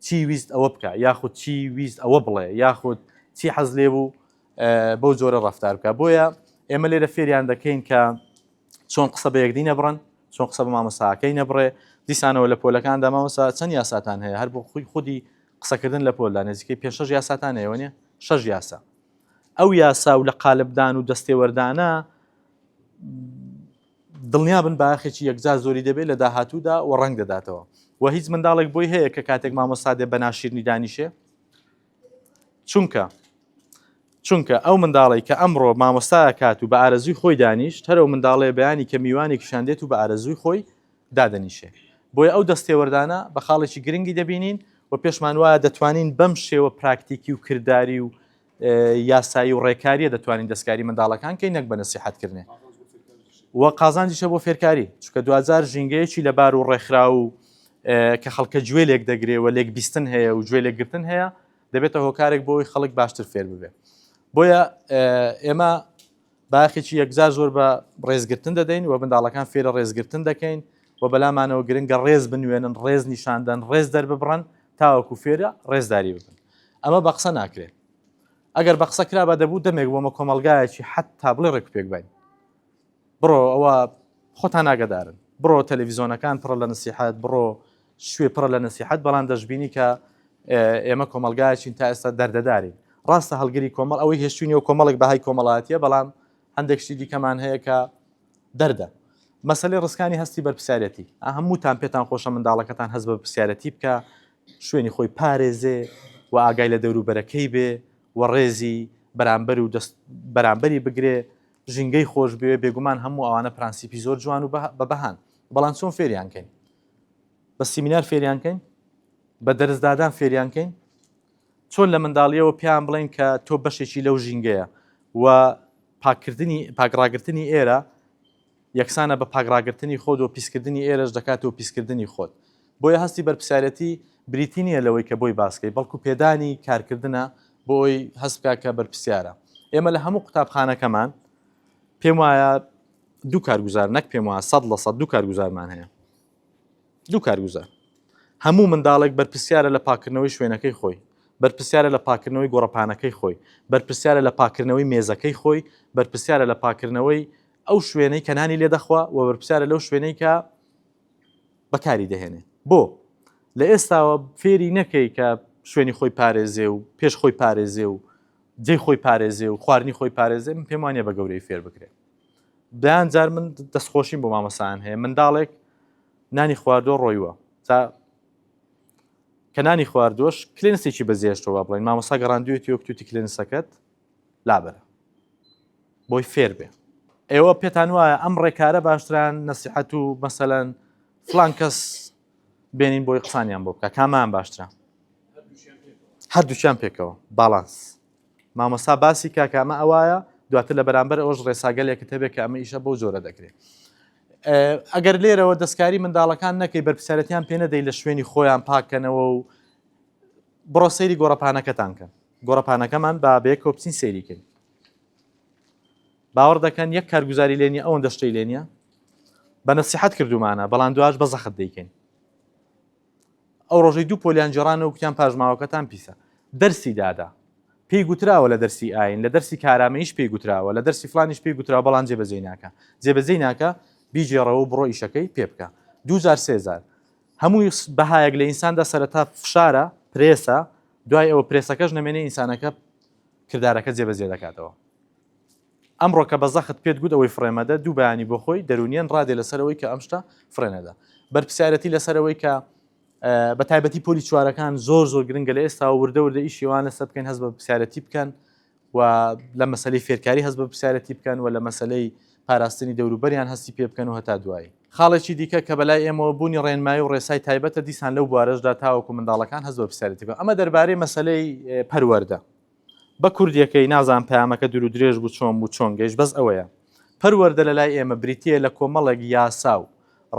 چی ویست ئەوە بکە یاخود چی ویست ئەوە بڵێ یاخود چی حەز لێ بوو بەو جۆرە ڕەفتار بکە بۆیە ئێمە لێرە فێریان دەکەین کە چۆن قسە بە یەکدی نەبڕن چۆن قسە بە مامۆستاکەی نەبڕێ دیسانەوە لە پۆلەکاندا مامۆستا چەند یاساتان هەیە هەر بۆ خودی قسەکردن لە پۆلدا نزیکەی 5 یاساتان هەیەوە نیە 6 یاسا ئەو یاسا و لە قالبدان و دەستێوەردانە دڵنیا بن باخێکی یەکجار زۆری دەبێت لە داهاتوودا و ڕنگ دەداتەوە و هیچ منداڵێک بۆی هەیە کە کاتێک مامۆستا دێ بە ناشیرنی دانیشێ چونکە ئەو منداڵی کە ئەمڕۆ مامۆستایە کات و بە ئارەزوی خۆی دانیشت هەرەو منداڵێ بەیانی کە میوانی کشاندێت و بە ئارەزوی خۆی دادەنیشێ بۆیە ئەو دەستێوەردانە بە خاڵێکی گرنگی دەبینین و پێشمان وایە دەتوانین بەم شێوە پراکتیکی و کردداری و یاسایی و ڕێکاریە دەتوانین دەستکاری منداڵەکان کەی نەک بە نەسیحەتکردنێ و قازانجیشە بۆ فێرکاری چونکە 2000 ژینگەیەکی لەبار و ڕێکخرا و کە خەڵکە گوێ لێک دەگرێەوە لێک بیستن هەیە و گوێ لێکگرتن هەیە دەبێتە هۆکارێک بۆی خەڵک باشتر فێر ببێ بۆیە ئێمە باخێکی یەکجار زۆر بە ڕێزگرتن دەدەین و منداڵەکان فێرە ڕێزگرتن دەکەین و بەلامانەوە گرنگە ڕێز بنوێنن ڕێز نیشاندن ڕێز دەرببڕن تاوەکو فێرە ڕێزداری بکەن ئەمە بە قسە ناکرێت ئەگەر بە قسە کرا بە دەبوو دەمێک بۆمە کۆمەلگایەکی حتا بڵێ ڕێک پێک باین بڕۆ ئەوە خۆتان ناگەدارن بڕۆ تەلەڤیزۆنەکان پڕە لە نسیحەت بڕۆ شوێ پڕە لە نسیحەت بەڵام دەشببینی کە ئێمە کۆمەلگایەکین تا ئێستا دەردەدارین ڕاستە هەڵگری کۆمەڵ ئەوەی هێشتوینی و کۆمەڵێک بەهای کۆمەڵاتیە بەڵام هەندێکشتی دیکەمان هەیە کە دەردە مەسەلەی ڕستکانی هەستی بەرپسیارەتی هەمووتان پێتان خۆشە منداڵەکەتان هەست بە پرسیارەتی بکە شوێنی خۆی پارێزێ و ئاگای لە دەوروبەرەکەی بێ و ڕێزی بەرامبەر و بەرامبەری بگرێ ژینگەی خۆش بێ بێگومان هەموو ئەوانە پرەنسیپی زۆر جوان و بە بەهان بەڵام چۆن فێریان کەین بە سیمینار فێریان کەین بە دەرزدادان فێریان کەین چۆن لە منداڵیەوە پیان بڵێن کە تۆ بەشێکی لەو ژینگەیە و پاکڕاگررتنی ئێرە یەکسانە بە پاگڕاگررتنی خۆت و پیسکردنی ئێرەش دەکاتەوە پیسکردنی خۆت بۆیە هەستی بەرپسیارەتی بریتی نییە لەوەی کە بۆی باسکەی بەڵکو پێدانی کارکردنە بۆی هەستکا کە بەرپسیارە ئێمە لە هەموو قوتابخانەکەمان پێم وایە دوو کارگوزار نەک پێم وایە 100% دوو کارگوزارمان هەیە دوو کارگوزار هەموو منداڵێک بەرپسیارە لە پاکردنەوەی شوێنەکەی خۆی بەرپسیارە لە پاکردنەوەی گۆڕەپانەکەی خۆی بەرپسیارە لە پاکردنەوەی مێزەکەی خۆی بەرپسیارە لە پاکردنەوەی ئەو شوێنەی کەنانی لێ دەخوا و بەرپسیارە لەو شوێنەی کە بەکاری دەهێنێ بۆ لە ئێستاوە فێری نەکەی کە شوێنی خۆی پارێزێ و پێش خۆی پارێزێ و جێی خۆی پارێزێ و خواردنی خۆی پارێزێ من پێم وانیە بە گەورەی فێر بکرێت دایان جار من دەستخۆشیم بۆ مامۆستایان هەیە منداڵێک نانی خواردۆ ڕۆیوە تا کە نانی خواردۆش کلێنسێکی بەزیێشتەوە بڵین مامۆستا گەڕاندوێتی وەکتوتی کلێنسەکەت لابەرە بۆی فێر بێ ئێوە پێتان وایە ئەم ڕێکارە باشتران نەسیحەت و مەسەلەن فلان کەس بێنین بۆی قسانیان بۆ بکە کامان باشترە هەردووچیان پێکەوە باڵانس مامۆستا باسی کاکامە ئەوایە دواتر لە بەرامبەر ئەوش ڕێساگەلێکت هەبێت کە ئەمە ئیشە بۆ جۆرە دەکرێت ئەگەر لێرەوە دەستکاری منداڵەکان نەکەی بەرپسیارەتیان پێ نەدەی لە شوێنی خۆیان پاکەنەوە و بڕۆ سەیری گۆڕەپانەکەتان کە گۆڕەپانەکەمان بە بەیەکەوە بچین سەیریکەین. باوەڕ دەکەن یەک کارگوزاری لێ نیە ئەوەندە شتەی لێ نیە بە نەسیحەت کردومانە بەڵام دواش بە زەخت دەیکەین. ئەو ڕۆژەی دوو پۆلیان جێڕانەوە وتیان پاژماوەکەتان پیسە دەرسی دادا پێی گوتراوە لە دەرسی ئاین لە دەرسی کارامەیش پێی گوتراوە لە دەرسی فلانیش پێی گوتراوە بەڵام جێبەجێ ناکە جێبەجێ ناکە بیجێڕەوە بڕۆ ئیشەکەی پێ بکە 2000 هەمووی بەهایەک لە ئینساندا سەرەتا فشارە پرێسە دوای ئەوە پرێسەکەش نەمێنێ ئینسانەکە کردارەکە جێبەجێ دەکاتەوە. ئەمڕۆ کە بە زەخت پێت گوت ئەوەی فڕێمەدە دوو بەیانی بۆ خۆی دەرونیان ڕادێ لەسەرەوەی کە ئەم شتە فڕێنەدا بەرپرسیارەتی لەسەرەوەی کە بە تایبەتی پۆلی چوارەکان زۆر گرنگە لە ئێستا وردە ئیشیوان لەسەر بکەین هەست بە پرسیارەتی بکەن و لە مەسلەی فێرکاری هەست بە پرسیارەتی بکەن و لە مەسلەی پاراستنی دەوروبەریان هەستی پێ بکەن و هەتا دوایی. خاڵێکی دیکە کە بەلای ئێمەوە بوونی ڕێنمایی و ڕێسای تایبەتە دیسان لەو بوارەشدا تاوەکو منداڵەکان هەست بە پرسیارەتی بکەن. ئەمە دەربارەی مەسلەی پەروەردە بە کوردیەکەی نازان پەیامەکە دوور و درێژ بوو چۆن بوو چۆن گەیشت بەس ئەوەیە پەروەردە لە لای ئێمە بریتیە لە کۆمەڵێک یاسا و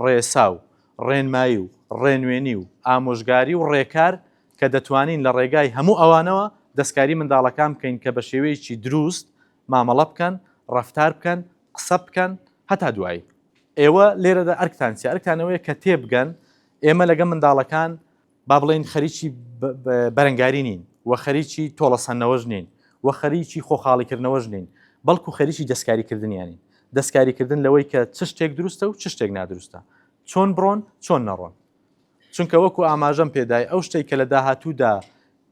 ڕێسا و ڕێنمایی و ڕێنوێنی و ئامۆژگاری و ڕێکار کە دەتوانین لە ڕێگای هەموو ئەوانەوە دەستکاری منداڵەکان بکەین کە بە شێوەیەکی دروست مامەڵە بکەن ڕەفتار بکەن قسە بکەن هەتا دوایی. ئێوە لێرەدا ئەرکتانەوەی کە تێبگەن ئێمە لەگە منداڵەکان با بڵێن خەریکی بەرەنگاری نین و خەریکی تۆڵەسەنەوەژ نین و خەریکی خۆخاڵیکردنەوەژ نین بەڵکو خەریکی دەستکاریکردنیانی دەستکاریکردن لەوەی کە چ شتێک دروستە و چ شتێک نادروستە چۆن بڕۆن چۆن نەڕۆن چونکە وەکو ئاماژەم پێدای ئەو شتێک کە لە داهاتوودا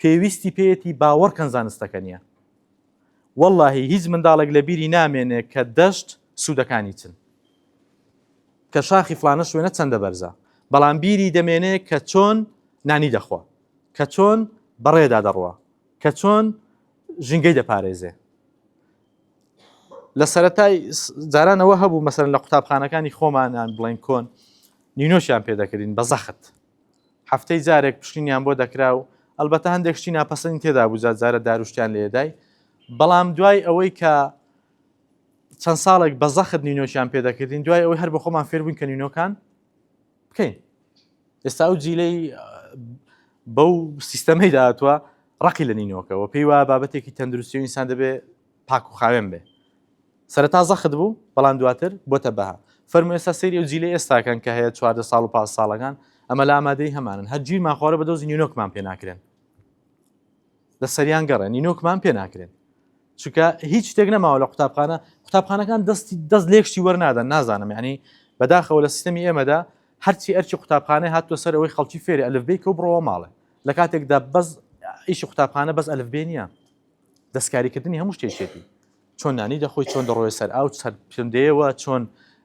پێویستی پێیەتی باوەڕکەن زانستەکە نییە. وەڵڵاهی هیچ منداڵێک لە بیری نامێنێ کە دەشت سوودەکانی چن کە شاخی فلانە شوێنە چەندە بەرزە بەڵام بیری دەمێنێ کە چۆن نانی دەخوا کە چۆن بەڕێدا دەڕوە کە چۆن ژینگەی دەپارێزێ. لە سەرەتای جارانەوە هەبوو مەسەرەن لە قوتابخانەکانی خۆمانیان بڵێن کۆن نینۆشیان پێدەکردین بە زەخت هەفتەی جارێک پشتینیان بۆ دەکرا و ئەلبەتە هەندێک شتی ناپەسەندی تێدا بوو جارە داروشتیان لێدای بەڵام دوای ئەوەی کە چەند ساڵێک بە زەخت نینۆشیان پێدەکردین دوای ئەوەی هەر بە خۆمان فێر بووین کە نینۆکان بکەین. ئێستا ئەو جیلەی بەو سیستەمەی داهاتووە ڕقی لە نینۆکەوە پێی وایە بابەتێکی تەندروستی و ئینسان دەبێ پاک و خاوێن بێ. سەرەتا زەخت بوو بەڵام دواتر بۆتە بەها. فەرموو ئێستا سەیری ئەو جیلەی ئێستاکەن کە هەیە 14 ساڵ و 5 ساڵەکان ئەمە لە ئامادەی هەمانن هەر گیرمان خوارە بە دۆزی نینۆکمان پێ ناکرێن لە سەریان گەڕێن نینۆکمان پێ ناکرێن چونکە هیچ شتێک نەماوە لە قوتابخانەکان دەست لێکشتی وەرنادەن نازانم یعنی بەداخەوە لە سیستەمی ئێمەدا هەرچی ئەرچی قوتابخانەی هاتووە سەر ئەوەی خەڵکی فێری ئەلفبێ کە و بڕەوە ماڵێ لە کاتێکدا بەس ئیشی قوتابخانە بەس ئەلفبێ نییە دەستکاریکردنی هەموو شتێکی چۆن نانی دەخۆی چۆن دەڕۆی سەر ئاو پندەیەوە چۆن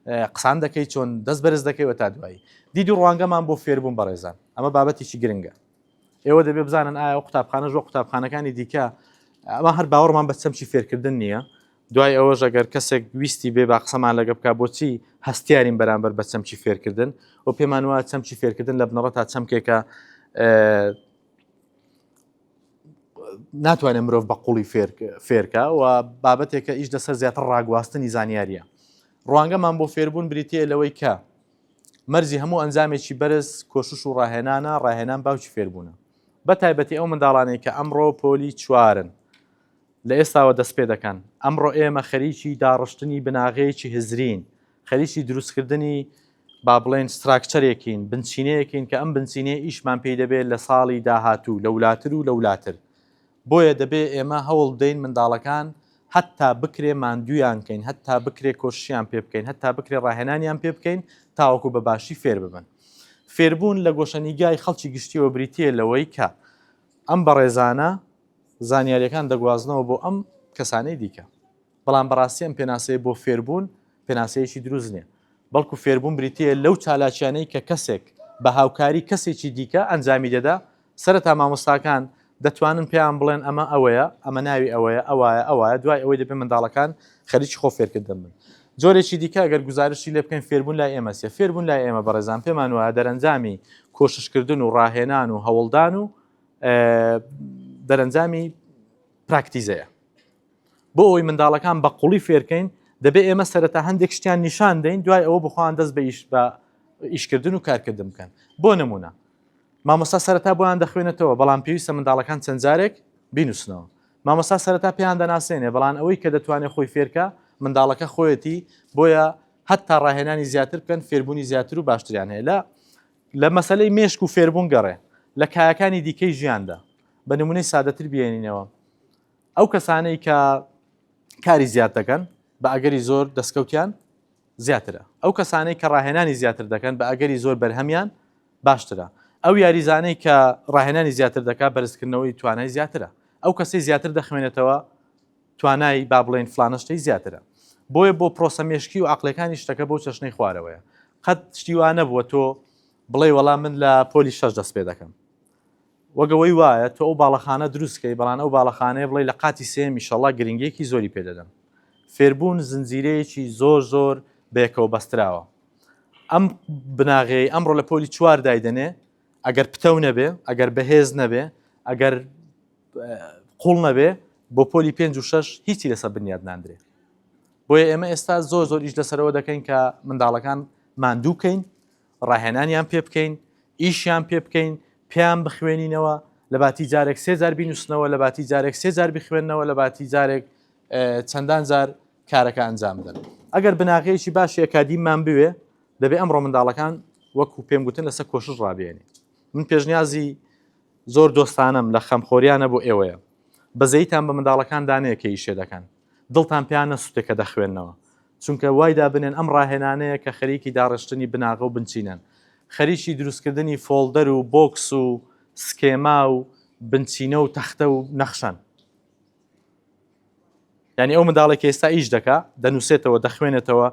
قسان دەکەی چۆن دەست بەرز دەکەیەوە تا دوایی دیدی ڕوانگەمان بۆ فێربوون بەڕێزان ئەمە بابەتێکی گرنگە. ئێوە دەبێ بزانن ئایا قوتابخانە ژۆ قوتابخانەکانی دیکە ئەمە هەر باوەڕمان بە چەمچی فێرکردن نییە دوای ئەوەش ئەگەر کەسێک ویستی بێ با قسەمان لەگە بکە بۆچی هەستیارین بەرامبەر بە چەمچی فێرکردن و پێمان وایە چەمچی فێرکردن لە بنەڕەت تا چەمکێکە ناتوانێت مرۆڤ بە قوڵی فێرکە و بابەتێکە ئیش لەسەر زیاتر ڕاگواستنی زانیاریە. ڕوانگەمان بۆ فێربوون بریتە لەوەی کە مەرجی هەموو ئەنجامێکی بەرز کۆشش و ڕاهێنان باوکی فێربوونە بە تایبەتی ئەو منداڵانەی کە ئەمڕۆ پۆلی چوارن لە ئێستاوە دەست پێ دەکەن ئەمڕۆ ئێمە خەریکی داڕشتنی بناغەیەکی هزرین خەریکی دروستکردنی با بڵێن ستراکچەرێکین بنچینەیەکین کە ئەم بنچینەیە ئیشمان پێی دەبێت لە ساڵی داهاتوو لەولاتر و لەولاتر بۆیە دەبێت ئێمە هەوڵ دەین منداڵەکان هەتا بکرێ ماندویان کەین هەتا بکرێ کۆشیان پێ بکەین هەتا بکرێ ڕاهێنانیان پێ بکەین تاوەکو بە باشی فێر ببن. فێربوون لە گۆشەنیگای خەڵکی گشتیەوە بریتە لەوەی کە ئەم بەڕێزانە زانیاریەکان دەگوازنەوە بۆ ئەم کەسانەی دیکە بەڵام بەڕاستی ئەم پێناسەیە بۆ فێربوون پێناسەیەکی دروست نییە بەڵکو فێربوون بریتە لەو چالاکیانەی کە کەسێک بە هاوکاری کەسێکی دیکە ئەنجامی دەدا سەرەتا مامۆستاکان دەتوانن پێیان بڵێن ئەمە ئەوەیە ئەمە ناوی ئەوەیە ئەوایە دوای ئەوەی دەبێت منداڵەکان خەریکی خۆ فێرکردن بن. جۆرێکی دیکە ئەگەر گزارشی لێ بکەین فێربوون لای ئێمەسیە فێربوون لای ئێمە بەڕێزان پێمان وایە دەرەنجامی کۆششکردن و ڕاهێنان و هەوڵدان و دەرەنجامی پراکتیزەیە بۆ ئەوی منداڵەکان بە قوڵی فێرکەین دەبێت ئێمە سەرەتا هەندێک شتیان نیشان دەین دوای ئەوە بخواان دەست بە ئیشکردن و کارکردن بکەن. بۆ نمونە مامۆستا سەرەتا بۆیان دەخوێنێتەوە بەڵام پێویستە منداڵەکان چەند جارێک بینوسنەوە. مامۆستا سەرەتا پێیان دەناسێنێ بەڵام ئەوەی کە دەتوانێت خۆی فێرکە منداڵەکە خۆیەتی بۆیە هەتا ڕاهێنانی زیاتر بکەن فێربوونی زیاتر و باشتریان هەیە لە مەسەلەی مێشک و فێربوون گەڕێ لە کایەکانی دیکەی ژیاندا بە نمونەی سادەتر بێنینەوە ئەو کەسانەی کە کاری زیاد دەکەن بە ئەگەری زۆر دەستکەوتیان زیاترە ئەو کەسانەی کە ڕاهێنانی زیاتر دەکەن بە ئەگەری زۆر بەرهەمیان باشترە ئەو یاریزانەی کە ڕاهێنانی زیاتر دەکات بەرزکردنەوەی توانای زیاترە ئەو کەسی زیاتر دەخوێنێتەوە توانای با بڵێن فلانشتەی زیاترە بۆیە بۆ پرۆسە مێشکی و عقلەکانی شتەکە بۆ چەشنەی خوارەوەیە قەت شتی وانە بووە تۆ بڵێ وەڵام من لە پۆلی 6 دەست پێ دەکەم وەگەوەی وایە تۆ ئەو باڵەخانە دروستکەی بەڵام ئەو باڵەخانەیە بڵێ لە قاتی سێ میشەڵا گرنگێکی زۆری پێدەدەم فێربوون زنجیرەیەکی زۆر بەیەکەوە بەستراوە ئەم بناغەی ئەمڕۆ لە پۆلی 4 دایدەنێ ئەگەر پتەو نەبێ ئەگەر بەهێز نەبێ ئەگەر قوڵ نەبێ بۆ پۆلی 5 و 6 هیچی لەسەر بنیاد ناندرێ بۆیە ئێمە ئێستا زۆر ئیش لەسەرەوە دەکەین کە منداڵەکان ماندوو بکەین ڕاهێنانیان پێ بکەین ئیشیان پێ بکەین پێیان بخوێنینەوە لە باتی جارێک 3000 بینوسنەوە لە باتی جارێک 3000 بخوێنەوە لە باتی جارێک چەندان زار کارەکە ئەنجام بدەن ئەگەر بناغەیەکی باشی ئەکادیممان بوێ دەبێ ئەمڕۆ منداڵەکان وەکو پێم گوتن لەسەر کۆشش ڕابێنێ من پێشنیازی زۆر دۆستانم لە خەمخۆریانە بۆ ئێوەیە بەزەیتان بە منداڵەکان دانەیە کە ئیشێ دەکەن دڵتان پێیان نەسووتێ کە دەخوێننەوە چونکە وایدا بنێن ئەم ڕاهێنانەیە کە خەریکی داڕشتنی بناغە و بنچینەن خەریکی دروستکردنی فۆڵدەر و بۆکس و سکێما و بنچینە و تەختە و نەخشان یعنی ئەو منداڵێکی ئێستا ئیش دەکا دەنووسێتەوە دەخوێنێتەوە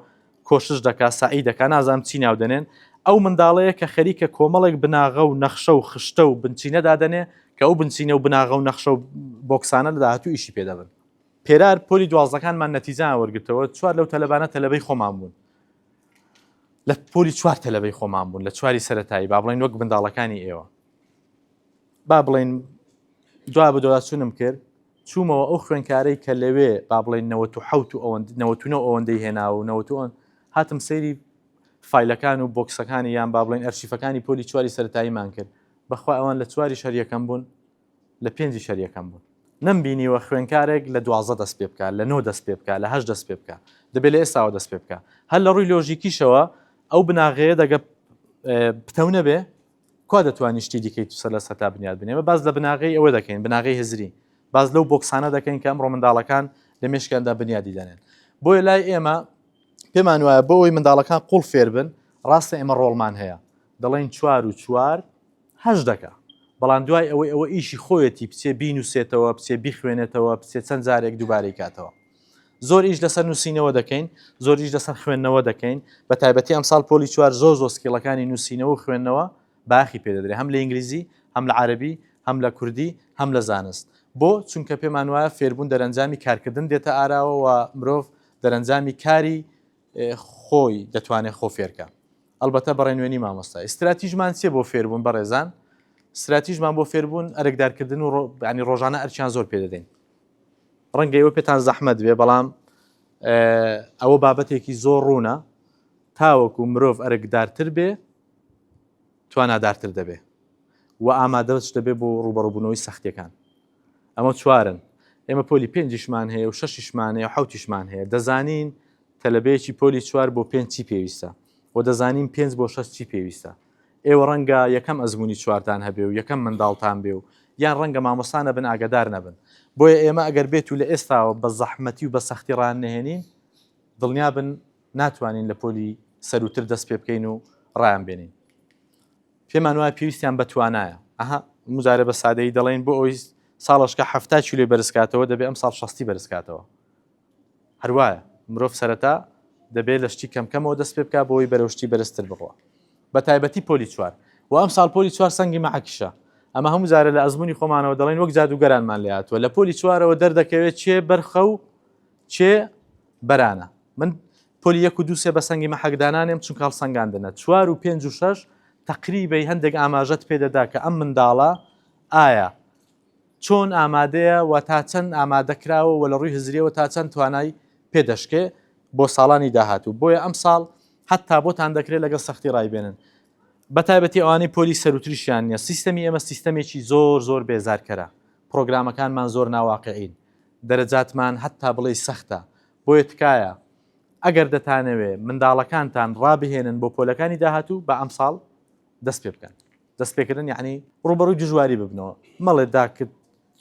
کۆشش دەکا سعی دەکا نازانم چی ناو دەنێن ئەو منداڵەیە کە خەریکە کۆمەڵێک بناغە و نەخشە و خشتە و بنچینە دادەنێ کە ئەو بنچینە و بناغە و نەخشە و بۆکسانە لە داهاتوو ئیشی پێدەبن پێرار پۆلی دوازدەکانمان نەتیجان وەرگرتەوە چوار لەو تەلەبانە تەلەبەی خۆمان بوون لە پۆلی 4 تەلەبەی خۆمان بوون لە 4 سەرەتایی با بڵێن وەک منداڵەکانی ئێوە با بڵێن دوا بە دۆداچوونم کرد چوومەوە ئەو خوێنکارەی کە لەوێ با بڵێن 97 ئەوەندەی هێنا و 90 هاتم سەیری فایلەکان و بۆکسەکانی یان با بڵێن ئەرشیفەکانی پۆلی 4 سەرەتاییمان کرد بەخوا ئەوان لە 4 شەریەکەم بوون لە 5 شەریەکەم بوون نەمبینیوە خوێنکارێک لە 12 دەست پێ بکات لە 9 دەست پێ بکات لە 8 دەست پێ بکات دەبێت لە ئێستاوە دەست پێ بکات هەر لە ڕووی لۆژیکیشەوە ئەو بناغەیە دەگە پتەو نەبێ کوا دەتوانانی شتی دیکەی تو سەر لە سەتا بنیاد بنێمە باز لە بناغەی ئەوە دەکەین بناغەی هزری باز لەو بۆکسانە دەکەین کە ئەمڕۆ منداڵەکان لە مێشکاندا بنیادی دەنێن بۆیە لای ئێمە پێمان وایە بۆ ئەوی منداڵەکان قوڵ فێر بن ڕاستە ئێمە ڕۆڵمان هەیە دەڵێن 4 و 4 هەش دەکا بەڵام دوای ئەوەی ئەوە ئیشی خۆیەتی بچێ بینوسێتەوە بچێ بیخوێنێتەوە بچێ چەند جارێک دووبارەی کاتەوە زۆر ئیش لەسەر نووسینەوە دەکەین زۆر ئیش لەسەر خوێندنەوە دەکەین بە تایبەتی ئەمساڵ پۆلی 4 زۆر سکیڵەکانی نووسینەوە و خوێندنەوە باخی پێدەدرێت هەم لە ئینگلیزی هەم لە عەربی هەم لە کوردی هەم لە زانست بۆ چونکە پێمان وایە فێربوون دەرەنجامی کارکردن دێتە ئاراوە و مرۆڤ دەرەنجامی کاری خۆی دەتوانێت خۆ فێرکە ئەلبەتە بەڕێنوێنی مامۆستا استراتیژمان چیە بۆ فێربوون بەڕێزان استراتیژمان بۆ فێربوون ئەرکدارکردن و ینی ڕۆژانە ئەرچیان زۆر پێدەدەین ڕەنگە ئەوە پێتان زەحمەت بێ بەڵام ئەوە بابەتێکی زۆر ڕوونە تاوەکو مرۆڤ ئەرکدارتر بێ توانادارتر دەبێ و ئامادەش دەبێ بۆ ڕوبەڕووبوونەوەی سەختیەکان ئەمە چوارن ئێمە پۆلی 5شمان هەیە و 6شمان هەیە و 7شمان هەیە دەزانین تەلەبەیەکی پۆلی 4 بۆ 5 چی پێویستە و دەزانین 5 بۆ 6 چی پێویستە ئێوە ڕەنگە یەکەم ئەزمموی 4تان هەبێ و یەکەم منداڵتان بێ و یان ڕەنگە مامۆستانە بن ئاگدار نەبن بۆیە ئێمە ئەگەر بێت و لە ئێستاوە بە زەحمەتی و بە سەختی ڕان نهێنین دڵنیا بن ناتوانین لە پۆلی سەروتر دەست پێ بکەین و ڕایان بێنین پێمان وایە پێویستیان بەتوانایە ئەها مجارە بە سادەی دەڵێن بۆ ئەوی ساڵشکە 70 کیلۆ بەرزکاتەوە دەبێت ئەم ساڵ 60 بەرزکاتەوە هەروایە مرۆڤ سەرەتا دەبێت لە شتی کەمکەمەوە دەست پێ بکات بۆی بەرەوشتی بەرزتر بڕوە بە تایبەتی پۆلی 4 و ئەم ساڵ پۆلی 4 سەنگی مەعەکیشە ئەمە هەموو جارە لە ئەزمموی خۆمانەوە دەڵێن وەک جادوگەرانمان لێ هاتووە لە پۆلی 4ەوە دەردەکەوێت چێ بەرخە و چێ بەرانە من پۆلی 1 و 2 بە سەنگی مەحەکدانانێم چونکە هەڵسەنگاندنە 4 و 5 و 6 تقریبەی هەندێک ئاماژەت پێدەدا کە ئەم منداڵە ئایا چۆن ئامادەیە و تا چەند ئامادەکراوە و لە ڕووی هزریەوە تا چەند توانای پێدەشکێ بۆ ساڵانی داهاتوو بۆیە ئەم ساڵ حتا بۆتان دەکرێت لەگەڵ سەختی ڕایبێنن بە تایبەتی ئەوانەی پۆلی سەروتریشیان نیە سیستەمی ئێمە سیستەمێکی زۆر بێزارکەرە پرۆگرامەکانمان زۆر ناواقعین دەرەجاتمان هەتا بڵێ سەختە بۆیە تکایە ئەگەر دەتانەوێ منداڵەکانتان ڕابهێنن بۆ پۆلەکانی داهاتوو بە ئەم ساڵ دەست پێ بکەن دەست پێکردن یعنی ڕوبەڕووی دژواری ببنەوە مەڵێ داکرد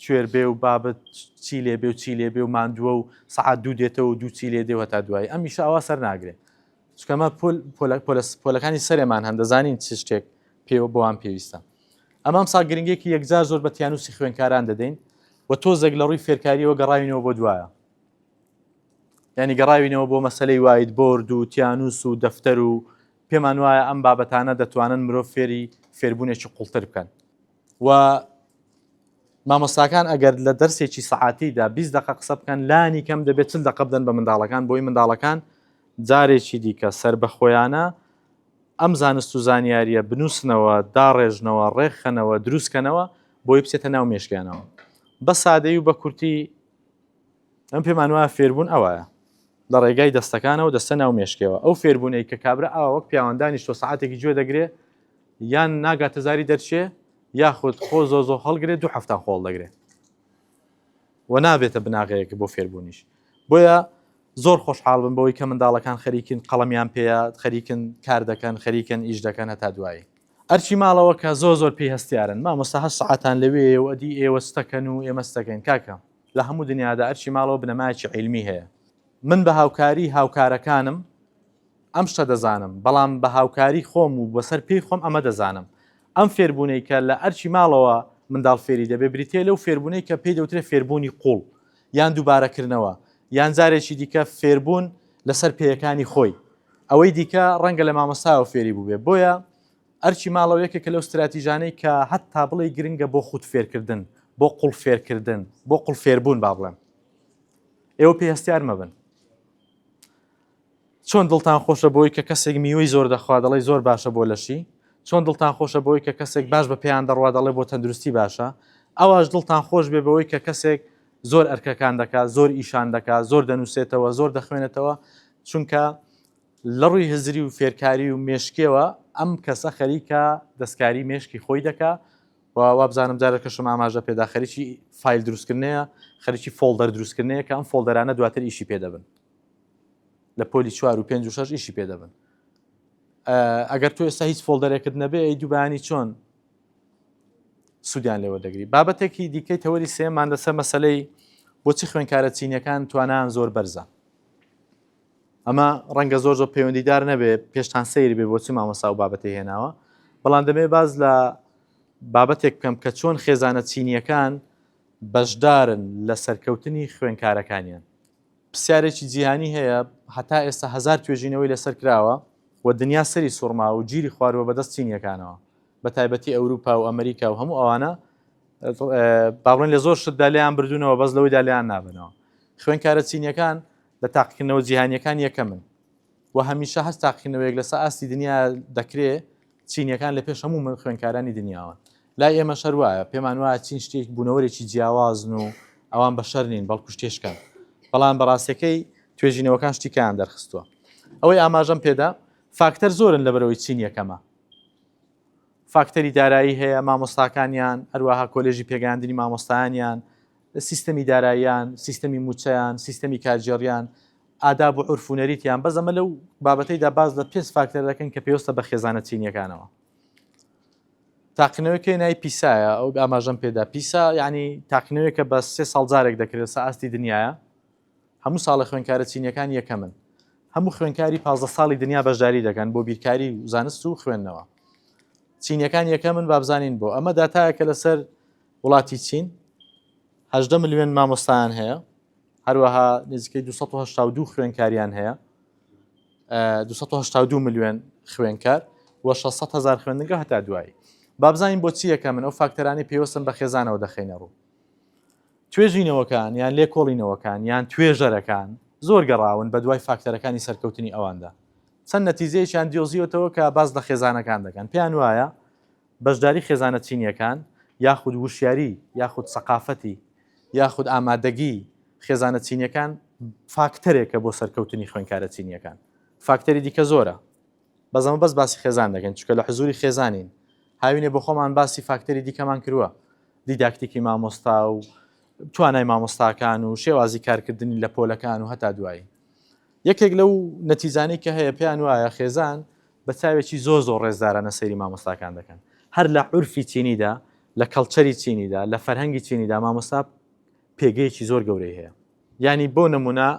کوێر بێ و بابەت چی لێ بێ و چی لێ بێ و ماندووە و سەعات دوو دێتەوە و دوو چی لێ دێ هەتا دوایی ئەمیشە ئەوە سەر ناگرێت چکەمە پۆلەکانی سەرێمان هەن دەزانین چ شتێک پێوە بۆوان پێویستە ئەمام سا گرنگێکی یەکجار زۆر بە تیانوسی خوێنکاران دەدەین و تۆزێک لە ڕووی فێرکاریەوە گەڕاوینەوە بۆ دوایە ینی گەڕاوینەوە بۆ مەسلەی وایت بۆرد و تیانوس و دەفتەر و پێمان وایە ئەم بابەتانە دەتوانن مرۆڤ فێربوونێکی قوڵتر بکەن و مامۆستاکان ئەگەر لە دەرسێکی سەعاتیدا 20 دقە قسە بکەن لانی کەم دەبێت 40 دقە بدەن بە منداڵەکان بۆی منداڵەکان جارێکی دیکە سەر بەخۆیانە ئەم زانست و زانیاریە بنووسنەوە داڕێژنەوە ڕێکخەنەوە دروستکەنەوە بۆی بچێتە ناو مێشکیانەوە بە سادەی و بە کورتی ئەم پێمان وایە فێربوون ئەوەیە لە ڕێگای دەستەکانەوە دەستە ناو مێشکەوە ئەو فێربوونەی کە کابرا ئەوە وەک پیاوەندانی تۆ سەعاتێکی گوێ دەگرێ یان ناگاتە زاری دەرچێ یاخود خۆ زۆ هەڵگرێت 2 هەفتە خۆڵ دەگرێت و نابێتە بناغەیەکە بۆ فێربوونیش بۆیە زۆر خۆشحاڵ بن بەوەی کە منداڵەکان خەریکن قەڵەمیان پێەیە خەریکن کار دەکەن خەریکن ئیش دەکەن هەتا دوایی ئەرچی ماڵەوە کە زۆر پێی هەستیارن مامۆستا هەست سەعاتان لەوێ و ئەدی ئێوە ستەکەن و ئێمە ستەکەین کاکە لە هەموو دنیادا ئەرچی ماڵەوە بنەمایکی عیلمی هەیە من بە هاوکاری هاوکارەکانم ئەم شتە دەزانم بەڵام بە هاوکاری خۆم و بەسەر پێی خۆم ئەمە دەزانم ئەم فێربوونەی کە لە ئەرچی ماڵەوە منداڵ فێری دەبێ بریتێ لەو فێربوونەی کە پێی دەوترێت فێربوونی قوڵ یان دووبارەکردنەوە یان جارێکی دیکە فێربوون لەسەر پێیەکانی خۆی ئەوەی دیکە ڕەنگە لە مامۆستاوە فێری بووبێ بۆیە ئەرچی ماڵەوە یەکێکە لەو استراتیژانەی کە هەتا بڵێ گرنگە بۆ خود فێرکردن بۆ قوڵ فێرکردن بۆ قوڵ فێربوون با بڵێم ئێوە پێهستیار مەبن چۆن دڵتان خۆشە بۆی کە کەسێک میوەی زۆر دەخوا دەڵێ زۆر باشە بۆ لەشی چۆن دڵتان خۆشە بۆی کە کەسێک باش بە پێیان دەڕوا دەڵێ بۆ تەندروستی باشە ئەوەش دڵتان خۆش بێ بەوەی کە کەسێک زۆر ئەرکەکان دەکات زۆر ئیشان دەکات زۆر دەنووسێتەوە زۆر دەخوێنێتەوە چونکە لە ڕووی هزری و فێرکاری و مێشکێوە ئەم کەسە خەریکە دەستکاری مێشکی خۆی دەکا و وابزانم جارێکەشم ئاماژە پێدا خەریکی فایل دروستکردنەیە خەریکی فۆڵدەر دروستکردنەیە کە ئەم فۆڵدەرانە دواتر ئیشی پێدەبن لە پۆلی 4 و 5 و 6 ئیشی پێدەبن ئەگەر تۆ ئێستا هیچ فۆڵدەرێکت نەبێ ئەی دووبانی چۆن سوودیان لێوە دەگری بابەتێکی دیکەی تەوەری سێمان لەسەر مەسەلەی بۆچی خوێنکارە چینیەکان توانیان زۆر بەرزە ئەمە ڕەنگە زۆر پەیوەندیدار نەبێ پێشتان سەیر بێ بۆچی مامۆستا و بابەتی هێناوە بەڵام دەمێ باز لە بابەتێک بکەم کە چۆن خێزانە چینیەکان بەشدارن لە سەرکەوتنی خوێنکارەکانیان پرسیارێکی جیهانی هەیە هەتا ئێستا 1000 توێژینەوەی لەسەر کراوە و دنیا سەری سوورما و گیری خواروە بەدەست چینیەکانەوە بە تایبەتی ئەوروپا و ئەمریکا و هەموو ئەوانە باڵێن لە زۆر شتدا لێیان بردوونەوە بەس لەوەیدا لێیان نابنەوە خوێنکارە چینیەکان لە تاقیکردنەوە جیهانیەکان یەکەمن و هەمیشە هەست تاقیکردنەوەیەک لەسەر ئاستی دنیا دەکرێت چینیەکان لە پێش هەموو خوێنکارانی دنیاوە لای ئێمە شەر وایە پێمان وایە چین شتێک بوونەوەرێکی جیاوازن و ئەوان بەشەر نین بەڵکو شتێشکەن بەڵام بەڕاستیەکەی توێژینەوەکان شتیکیان دەرخستووە ئەوەی ئاماژەم پێدا فاکتەر زۆرن لەبەرەوەی چین یەکەمە فاکتەری دارایی هەیە مامۆستاکانیان هەروەها کۆلێژی پێگەاندنی مامۆستایانیان سیستەمی داراییان سیستەمی موچەیان سیستەمی کارژێڕیان ئاداب و عورف و نەریتیان بەزەمە لەو بابەتەیدا باز لە پێش فاکتەر دەکەن کە پێویستە بە خێزانە چینیەکانەوە تاقینەوەیکە نای پیسایە ئەو ئاماژەم پێدا پیسا یعنی تاقینەوەیکە بە 3 ساڵ جارێک دەکرێت سە ئاستی دنیاە هەموو ساڵە خوێنکارە چینیەکان یەکەمن هەموو خوێنکاری 15 ساڵی دنیا بەشداری دەکەن بۆ بیرکاری و زانست و خوێندنەوە چینیەکان یەکەمن بابزانین بۆ ئەمە داتایەکە لەسەر وڵاتی چین 18 ملیۆن مامۆستایان هەیە هەروەها نزیکەی 282 خوێنکاریان هەیە 282 ملیۆن خوێنکار و 600,000 خوێندنگە هەتا دوایی بابزانین بۆ چی یەکەمن ئەو فاکتەرانی پێوەستن بە خێزانەوە دەخینە ڕوو توێژینەوەکان یان لێکۆڵینەوەکان یان توێژەرەکان زۆر گەڕاون بە دوای فاکتەرەکانی سەرکەوتنی ئەواندا چەند نەتیجەیەکیان دیۆزیوەتەوە کە باز لە خێزانەکان دەکەن پێیان وایە بەشداری خێزانە چینیەکان یاخود وشیاری یاخود سەقافەتی یاخود ئامادەگی خێزانە چینیەکان فاکتەرێکە بۆ سەرکەوتنی خوێنکارە چینیەکان فاکتەری دیکە زۆرە بەزەمە بەس باسی خێزان دەکەن چونکە لە حزوری خێزانین هاوینێ بۆ خۆمان باسی فاکتەری دیکەمان کردووە دیداکتیکی مامۆستا و توانای مامۆستاکان و شێوازی کارکردنی لە پۆلەکان و هەتا دوایی یەکێک لەو نەتیجانەی کە هەیە پێیان وایە خێزان بە چاوێکی زۆر ڕێزدارانە سەیری مامۆستاکان دەکەن هەر لە عورفی چینیدا لە کەڵچەری چینیدا لە فەرهەنگی چینیدا مامۆستا پێگەیەکی زۆر گەورەی هەیە ینی بۆ نمونە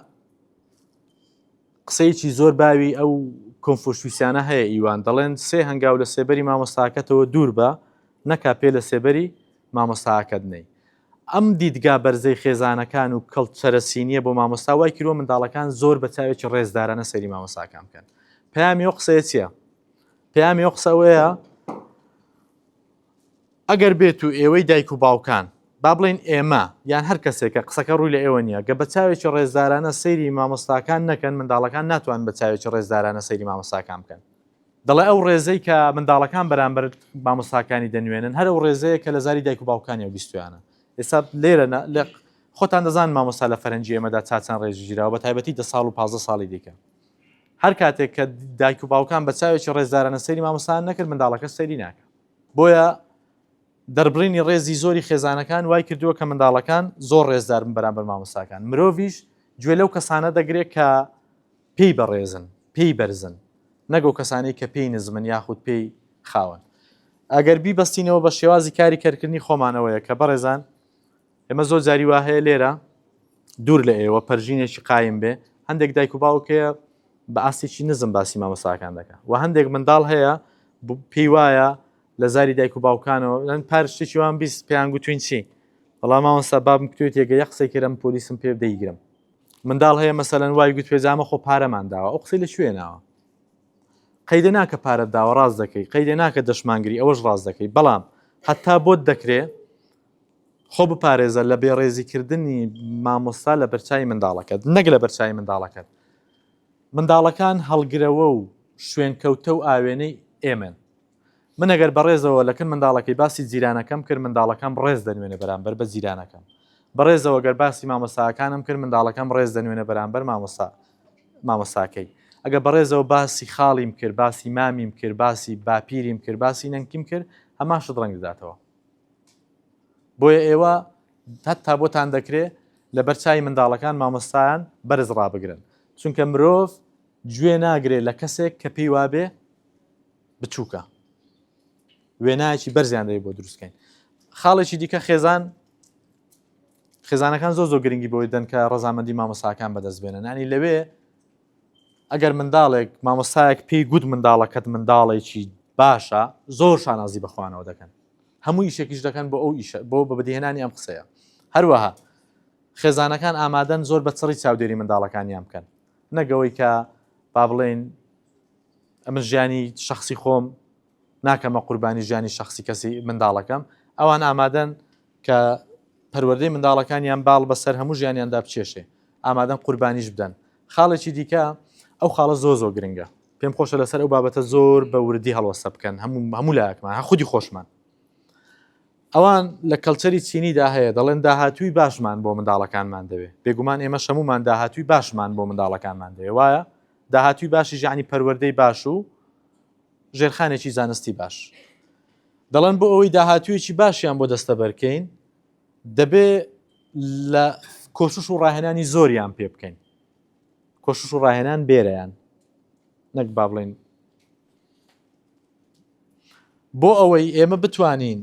قسەیەکی زۆر باوی ئەو کۆنفوشیوسیانە هەیە ئیوان دەڵێن سێ هەنگاو لە سێبەری مامۆستاکەتەوە دوور بە نەکا پێ لە سێبەری مامۆستاکەت نەی ئەم دیدگا بەرزەی خێزانەکان و کەڵچەرە سینیە بۆ مامۆستا وای کردووە منداڵەکان زۆر بە چاوێکی ڕێزدارانە سەیری مامۆستاکان بکەن پەیامی ئەو قسەیە چییە؟ پەیامی ئەو قسەوەیە ئەگەر بێت و ئێوەی دایک و باوکان با بڵێن ئێمە یان هەر کەسێکە قسەکە ڕووی لە ئێوە نییە گە بە چاوێکی ڕێزدارانە سەیری مامۆستاکان نەکەن منداڵەکان ناتوان بە چاوێکی ڕێزدارانە سەیری مامۆستاکان بکەن دەڵێ ئەو ڕێزەی کە منداڵەکان بەرامبەر مامۆستاکانی دەنوێنن هەر ئەو ڕێزەیە کە لە زاری دایک و باوکانی و بیستویانە ئێستا لێرە لە خۆتان دەزان مامۆستا لە فەرەنجی ئێمەدا چاچەند ڕێژی ژیراوە بە تایبەتی 10 ساڵ و 15 ساڵی دیکە هەر کاتێک کە دایک و باوکان بە چاوێکی ڕێزدارانە سەیری مامۆستان نەکرد منداڵەکە سەیری ناکە بۆیە دەربڕینی ڕێزی زۆری خێزانەکان وای کردووە کە منداڵەکان زۆر ڕێزدار بن بەرامبەر مامۆستاکان مرۆڤیش گوێ لەو کەسانە دەگرێت کە پێی بەڕێزن پێی بەرزن نەگەو کەسانەی کە پێی نزمن یاخود پێی خاون ئەگەر بیبەستینەوە بە شێوازی کاری کارکردنی خۆمانەوەیە کە بەڕێزان ئێمە زۆر جاری وا هەیە لێرە دوور لە ئێوە پەرژینێکی قایم بێ هەندێک دایک و باوکەیە بە ئاستێکی نزم باسی مامۆستاکان دەکات و هەندێک منداڵ هەیە پێی وایە لە زاری دایک و باوکانەوە پارشتێکی وان بیست پێیان گوتوین چی بەڵام مامۆستا بابم کتوێت ێگە یە قسەی کردم پۆلیسم پێ دەیگرم منداڵ هەیە مەسەلەن وای گوت پێجامە خۆ پارەمان داوە ئەو قسەی لە شوێناوە قەیدە ناکە پارەت داوە ڕاست دەکەی قەیدە ناکە دەشمانگری ئەوەش ڕاست دەکەی بەڵام هەتا بۆت دەکرێت خۆ بپارێزە لە بێڕێزیکردنی مامۆستا لە بەرچای منداڵەکەت نەک لە بەرچای منداڵەکەت منداڵەکان هەڵگرەوە و شوێنکەوتە و ئاوێنەی ئێمن من ئەگەر بەڕێزەوە لەکن منداڵەکەی باسی جیرانەکەم کرد منداڵەکەم ڕێز دەنوێنێ بەرامبەر بە جیرانەکەم بەڕێزەوە گەر باسی مامۆستاکانم کرد منداڵەکەم ڕێز دەنوێنێ بەرامبەر مامۆستاکەی ئەگە بەڕێزەوە باسی خاڵیم کرد باسی مامیم کرد باسی باپیریم کرد باسی نەنکیم کرد هەماشت ڕەنگ دەداتەوە بۆیە ئێوە هەتا بۆتان دەکرێت لە بەرچای منداڵەکان مامۆستایان بەرز ڕابگرن چونکە مرۆڤ گوێ ناگرێت لە کەسێک کە پێی وابێ بچووکە وێنایەکی بەرزیان دەوێت بۆ دروستکەین خاڵێکی دیکە خێزانەکان زۆر گرنگی بۆی دەن کە ڕەزامەندی مامۆستاکان بەدەستبێنن ینی لەوێ ئەگەر منداڵێک مامۆستایەک پێی گوت منداڵەکەت منداڵێکی باشە زۆر شانازی بەخوانەوە دەکەن هەموو ئیشێکیش دەکەن بۆ ئەو ئیشە بۆ بە بەدیهێنانی ئەم قسەیە هەروەها خێزانەکان ئامادەن زۆر بە چڕی چاودێری منداڵەکانیان بکەن نەگەوەی کە با بڵێن ئەمە ژیانی شخصی خۆم ناکەمە قوربانی ژیانی شخصی کەسی منداڵەکەم ئەوان ئامادەن کە پەروەردەی منداڵەکانیان باڵ بەسەر هەموو ژیانیاندا بچێشێ ئامادەن قوربانیش بدەن خاڵێکی دیکە ئەو خاڵە زۆر گرنگە پێم خۆشە لەسەر ئەو بابەتە زۆر بە وردی هەڵوەسە بکەن هەموو لایەکمان خودی خۆشمان ئەوان لە کەڵچەری چینیدا هەیە دەڵێن داهاتووی باشمان بۆ منداڵەکانمان دەوێت بێگومان ئێمە شەمومان داهاتووی باشمان بۆ منداڵەکانمان دەوێت وایە داهاتووی باشی ژانی پەروەردەی باش و ژێرخانێکی زانستی باش دەڵێن بۆ ئەوەی داهاتوویەکی باشیان بۆ دەستە بەرکەین دەبێ لە کۆشش و ڕاهێنانی زۆریان پێ بکەین کۆشش و ڕاهێنان بێرەیان نەک با بڵێن بۆ ئەوەی ئێمە بتوانین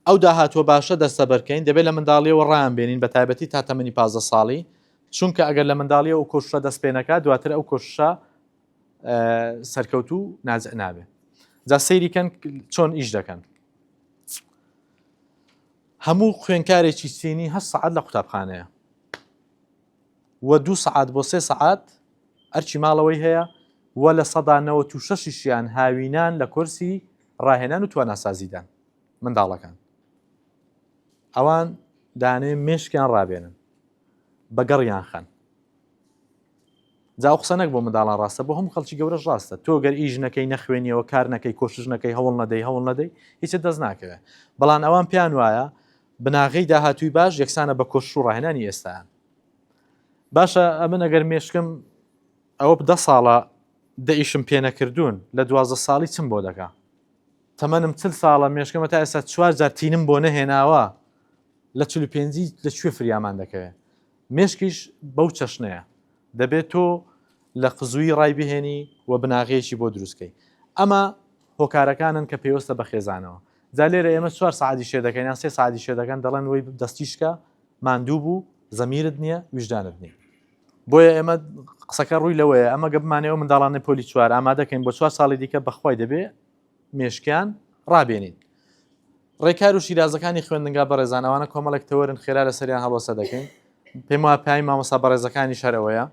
ئەو داهاتوە باشە دەستە بەرکەین دەبێت لە منداڵیەوە ڕایان بێنین بە تایبەتی تا تەمەنی 15 ساڵی چونکە ئەگەر لە منداڵیە و کۆششە دەست پێ نەکات دواتر ئەو کۆششە سەرکەوت و ناجع نابێ جا سەیریکەن چۆن ئیش دەکەن هەموو خوێنکارێکی چینی 8 سەعات لە قوتابخانەیە و 2 سەعات بۆ 3 سەعات ئەرچی ماڵەوەی هەیە و لە 96%شیان هاوینان لە کورسی ڕاهێنان و تواناسازیدان منداڵەکان ئەوان دانێ مێشکیان ڕابێنن بەگەڕیان خەن جا قسە نەک بۆ منداڵان ڕاستە بۆ هەموو خەڵکی گەورەش ڕاستە تۆ گەر ئیژ نەکەی نەخوێنیەوە کار نەکەی کۆشش نەکەی هەوڵ نەدەی هیچت دەست ناکەوێت بەڵام ئەوان پێیان وایە بناغی داهاتووی باش یەکسانە بە کۆشش و ڕاهێنانی ئێستایان باشە ئەمن ئەگەر مێشکم ئەوە 10 ساڵە دەئیشم پێ نەکردوون لە 12 ساڵی چم بۆ دەکا تەمەنم 40 ساڵە مێشکەمە تا ئێستا 4 جار تینم بۆ نەهێناوە لە 45 لەکوێ فریامان دەکەوێت مێشکیش بەو چەشنەیە دەبێت تۆ لە قزووی ڕای بهێنی و بناغەیەکی بۆ دروستکەی ئەمە هۆکارەکانن کە پێوەستە بە خێزانەوە جا لێرە ئێمە 4 سعادی شێ دەکەین یان 3 سعادی شێ دەکەن دەڵێن وەی دەستیشکە ماندوو بوو زەمیرت نییە ویژدانت نییە بۆیە ئێمە قسەکە ڕووی لەوەیە ئەمە گەبمانەوە منداڵانی پۆلی 4 ئامادەکەین بۆ 4 ساڵی دیکە بەخوای دەبێ مێشکیان ڕابێنین ڕێکار و شیرازەکانی خوێندنگا بەڕێزانەوانە کۆمەڵێک تەوەرن خێرا لە سەریان هەڵۆسە دەکەین پێم وایە پای مامۆستا بەڕێزەکانی شەرەوەیە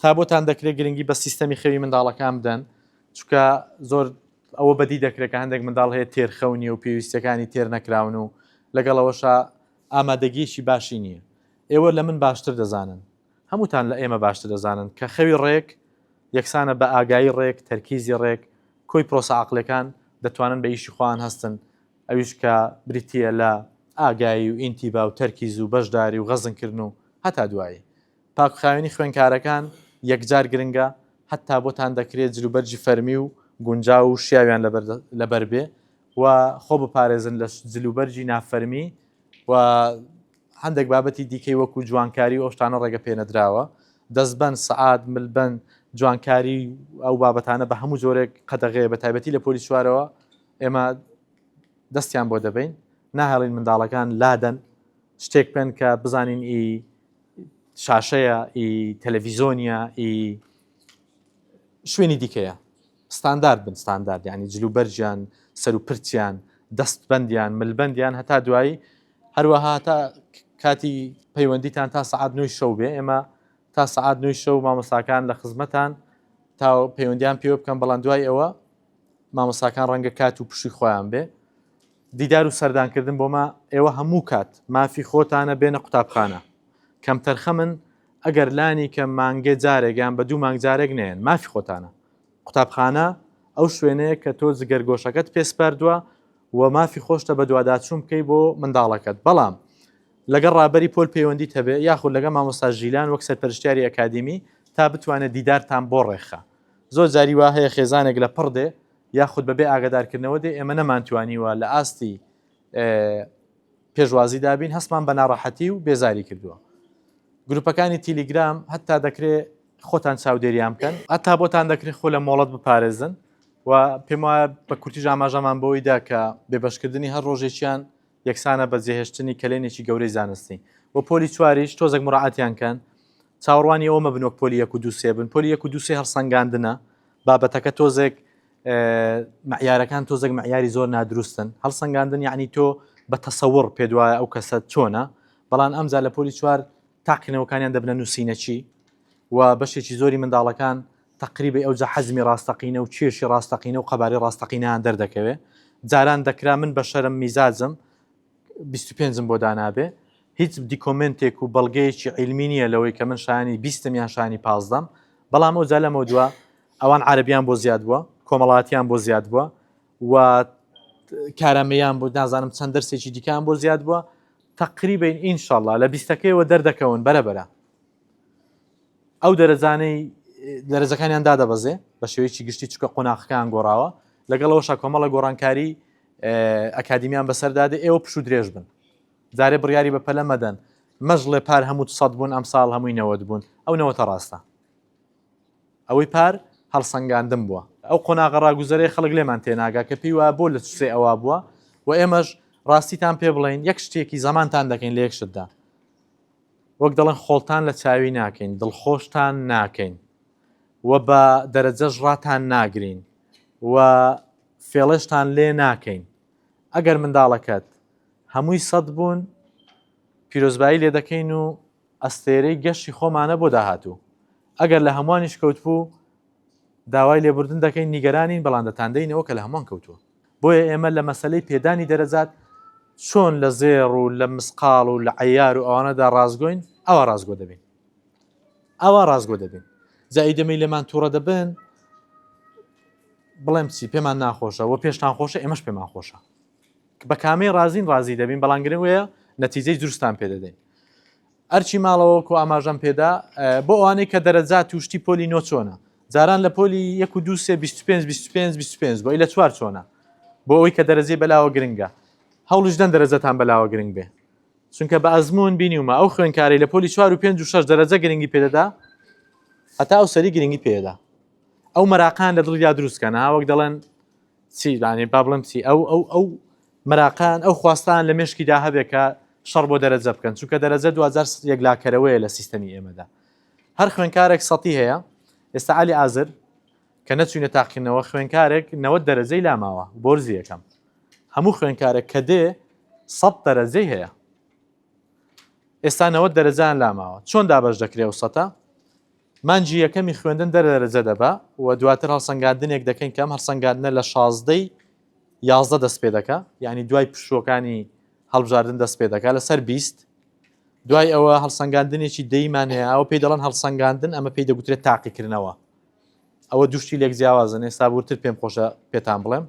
تا بۆتان دەکرێت گرنگی بە سیستەمی خەوی منداڵەکان بدەن چونکە زۆر ئەوە بەدی دەکرێت کە هەندێک منداڵ هەیە تێرخەونی و پێویستەکانی تێر نەکراون و لەگەڵەوەشە ئامادەگیشی باشی نییە ئێوە لە من باشتر دەزانن هەمووتان لە ئێمە باشتر دەزانن کە خەوی ڕێک یەکسانە بە ئاگایی ڕێک تەرکیزی ڕێک کۆی پرۆسە عەقلەکان دەتوانن بە ئیشی خۆیان هەستن ئەویش کە بریتیە لە ئاگایی و ئینتیبا و تەرکیز و بەشداری و غەزنکردن و هەتا دوایی پاکخاوێنی خوێنکارەکان یەکجار گرنگە هەتا بۆتان دەکرێت جلوبەرجی فەرمی و گونجاو و شیاویان لەبەر بێ و خۆ بپارێزن لە جلوبەرجی نافەرمی و هەندێک بابەتی دیکەی وەکو جوانکاری و ئەو شتانە ڕێگە پێنەدراوە دەستبەن سەعات ملبەن جوانکاری ئەو بابەتانە بە هەموو جۆرێک قەدەغەیە بە تایبەتی لە پۆلی چوارەوە ئێمە دەستیان بۆ دەبین ناهێڵین منداڵەکان لادەن شتێک پێن کە بزانین ئی شاشەیە ئی تەلەڤیزۆنیە ئی شوێنی دیکەیە ستاندارد بن ستاندارد یعنی جلوبەرجیان سەر و پرچیان دەستبەندیان ملبەندیان هەتا دوایی هەروەها تا کاتی پەیوەندیتان تا سەعات 9 شەو بێ ئێمە تا سەعات 9 شەو مامۆستاکان لە خزمەتان تا پەیوەندیان پێوە بکەن بەڵام دوای ئەوە مامۆستاکان ڕەنگە کات و پشی خۆیان بێ دیدار و سەردانکردن بۆمە ئێوە هەموو کات مافی خۆتانە بێنە قوتابخانە کەم تەرخە من ئەگەر لانی کە مانگێ جارێکیان بە 2 مانگ جارێک نێن مافی خۆتانە قوتابخانە ئەو شوێنەیە کە تۆ جگەرگۆشەکەت پێسپاردووە و مافی خۆشتە بە دوواداچوون بکەی بۆ منداڵەکەت بەڵام لەگەڵ ڕابەری پۆل پەیوەندی هەبێ یاخود لەگە مامۆستا ژیلان وەک سەرپەرشتیاری ئەکادیمی تا بتوانێت دیدارتان بۆ ڕێخە زۆر جاری وا هەیە خێزانێک لە پڕدێ یاخود بەبێ ئاگادارکردنەوە دێ ئێمە نەمانتوانیوە لە ئاستی پێشوازی دابین هەستمان بە ناڕەحەتی و بێزاری کردووە گروپەکانی تیلیگرام هەتا دەکرێت خۆتان چاودێریان بکەن هەتا بۆتان دەکرێت خۆ لە مۆڵەت بپارێزن و پێم وایە بە کورتی ئاماژەمان بەوەیدا کە بێبەشکردنی هەر ڕۆژێکیان یەکسانە بە جێهێشتنی کلێنێکی گەورەی زانستی و پۆلی چواریش تۆزێک مڕعاتیان کەن چاوەڕوانی ئەومە بنۆک پۆلی 1 و 2 بن پۆلی 1 و 2 هەڵسەنگاندنە بابەتەکە تۆزێک معیارەکان تۆزێک معیاری زۆر نادروستن هەڵسەنگاندن یعنی تۆ بە تەسەوڕ پێ وایە ئەو کەسە چۆنە بەڵام ئەمجا لە پۆلی چوار تاقینەوەکانیان دەبنە نووسینەچی و بەشێکی زۆری منداڵەکان تقریبی ئەوجا حەزمی ڕاستەقینە و کێشی ڕاستەقینە و قەباری ڕاستەقینیان دەردەکەوێت جاران دەکرا من بە شەرم میزاجم 25 بۆ دانابێ هیچ دیکۆمنتێک و بەڵگەیەکی عیلمی نییە لەوەی کە من شانی 20 شانی 15 بەڵام ئەو جا لەمە دووە ئەوان عەربیان بۆ زیاد بووە کۆمەڵاتیان بۆ زیاد بووە و کارامەیان بۆ نازانم چەند دەرسێکی دیکەیان بۆ زیاد بووە تقریبا ئینشاءالله لە 20ەکەیەوە دەردەکەون بەرەبەرە ئەو دەرەجەکانیان دادەبەزێ بە شێوەیەکی گشتی چکە قۆناغەکان گۆڕاوە لەگەڵەوەشە کۆمەڵە گۆڕانکاری ئەکادیمیان بەسەردادێ ئێوە پشو درێژ بن جارێ بڕیاری بە پەلە مەدەن مەژڵێ پار هەموو 100 بوون ئەم ساڵ هەمووی 90 بوون ئەو 90 ڕاستە ئەوەی پار هەڵسەنگاندن بووە ئەو قۆناغە ڕاگوزەرەی خەڵک لێمان تێناگا کە پێی وایە بۆ لە سوێ ئەوە بووە و ئێمەش ڕاستیتان پێ بڵین یەک شتێکی زەمانتان دەکەین لە یەکشتدا وەک دەڵێن خۆڵتان لە چاوی ناکەین دڵخۆشتان ناکەین و بە دەرەجەش ڕاتان ناگرین و فێڵشتان لێ ناکەین ئەگەر منداڵەکەت هەمووی 100 بوون پیرۆزبایی لێ دەکەین و ئەستێرەی گەشتی خۆمانە بۆ داهاتوو ئەگەر لە هەمووانیش کەوت بوو داوای لێبوردن دەکەین نیگەرانین بەڵام دەتاندەینەوە کە لە هەمووان کەوتووە بۆیە ئێمە لە مەسەلەی پێدانی دەرەجات چۆن لە زێڕ و لە مسقاڵ و لە عەیار و ئەوانەدا ڕازگۆین ئەوە ڕازگۆ دەبین ئەوە ڕازگۆ دەبین جای دەمەی لێمان تووڕە دەبن بڵێم چی پێمان ناخۆشە و پێشتان خۆشە ئێمەش پێمان خۆشە بە کامەی ڕازین ڕازی دەبین بەڵام گرنگوەیە نەتیجەی دروستان پێ دەدەین ئەرچی ماڵەوەکو ئاماژەم پێدا بۆ ئەوانەی کە دەرەجات توشتی پۆلی نۆ چۆنە جاران لە پۆلی 1 و 2 25 25 25 بۆ لە چوار چۆنە بۆ ئەوەی کە دەرەجەی بەلاوە گرنگە هەوڵژدەن دەرەجەتان بەلاوە گرنگ بێ چونکە بە ئەزمون بینیومە ئەو خوێنکاری لە پۆلی 4 و 5 و 6 دەرەجە گرنگی پێدەدا هەتا ئەو سەری گرنگی پێدا ئەو مەراقان لە دڵیا دروستکەن وەک دەڵێن چی دانی با بڵم چی ئەو مەراقان ئەو خواستان لە مێشکیدا هەبێکە شەڕ بۆ دەرەجە بکەن چونکە دەرەجە 2000 یەکلاکەرەوەیە لە سیستەمی ئێمەدا هەر خوێنکارێک سەتی هەیە ئێستا علی ئازر کە نەچوونە تاقیکردنەوە خوێنکارێک 90 دەرەجەی لاماوە بۆرزی یەکەم هەموو خوێنکارێک کە دێ 100 دەرەجەی هەیە ئێستا 90 دەرەجیان لاماوە چۆن دابەش دەکرێ و سەتە مانجی یەکەمی خوێندن دەرەجە دەبا و دواتر هەڵسەنگاندنێک دەکەین کەم هەڵسەنگاندنە لە 16 11 دەست پێ دەکا یعنی دوای پشوەکانی هەڵبژاردن دەست پێ دەکا لەسەر 20 دوای ئەوە هەڵسەنگاندنێکی دەیمان هەیە ئەوە پێی دەڵێن هەڵسەنگاندن ئەمە پێی دەگوترێت تاقیکردنەوە ئەوە دوشتی لێک جیاوازن ئێستا بورتر پێم خۆشە پێتان بڵێم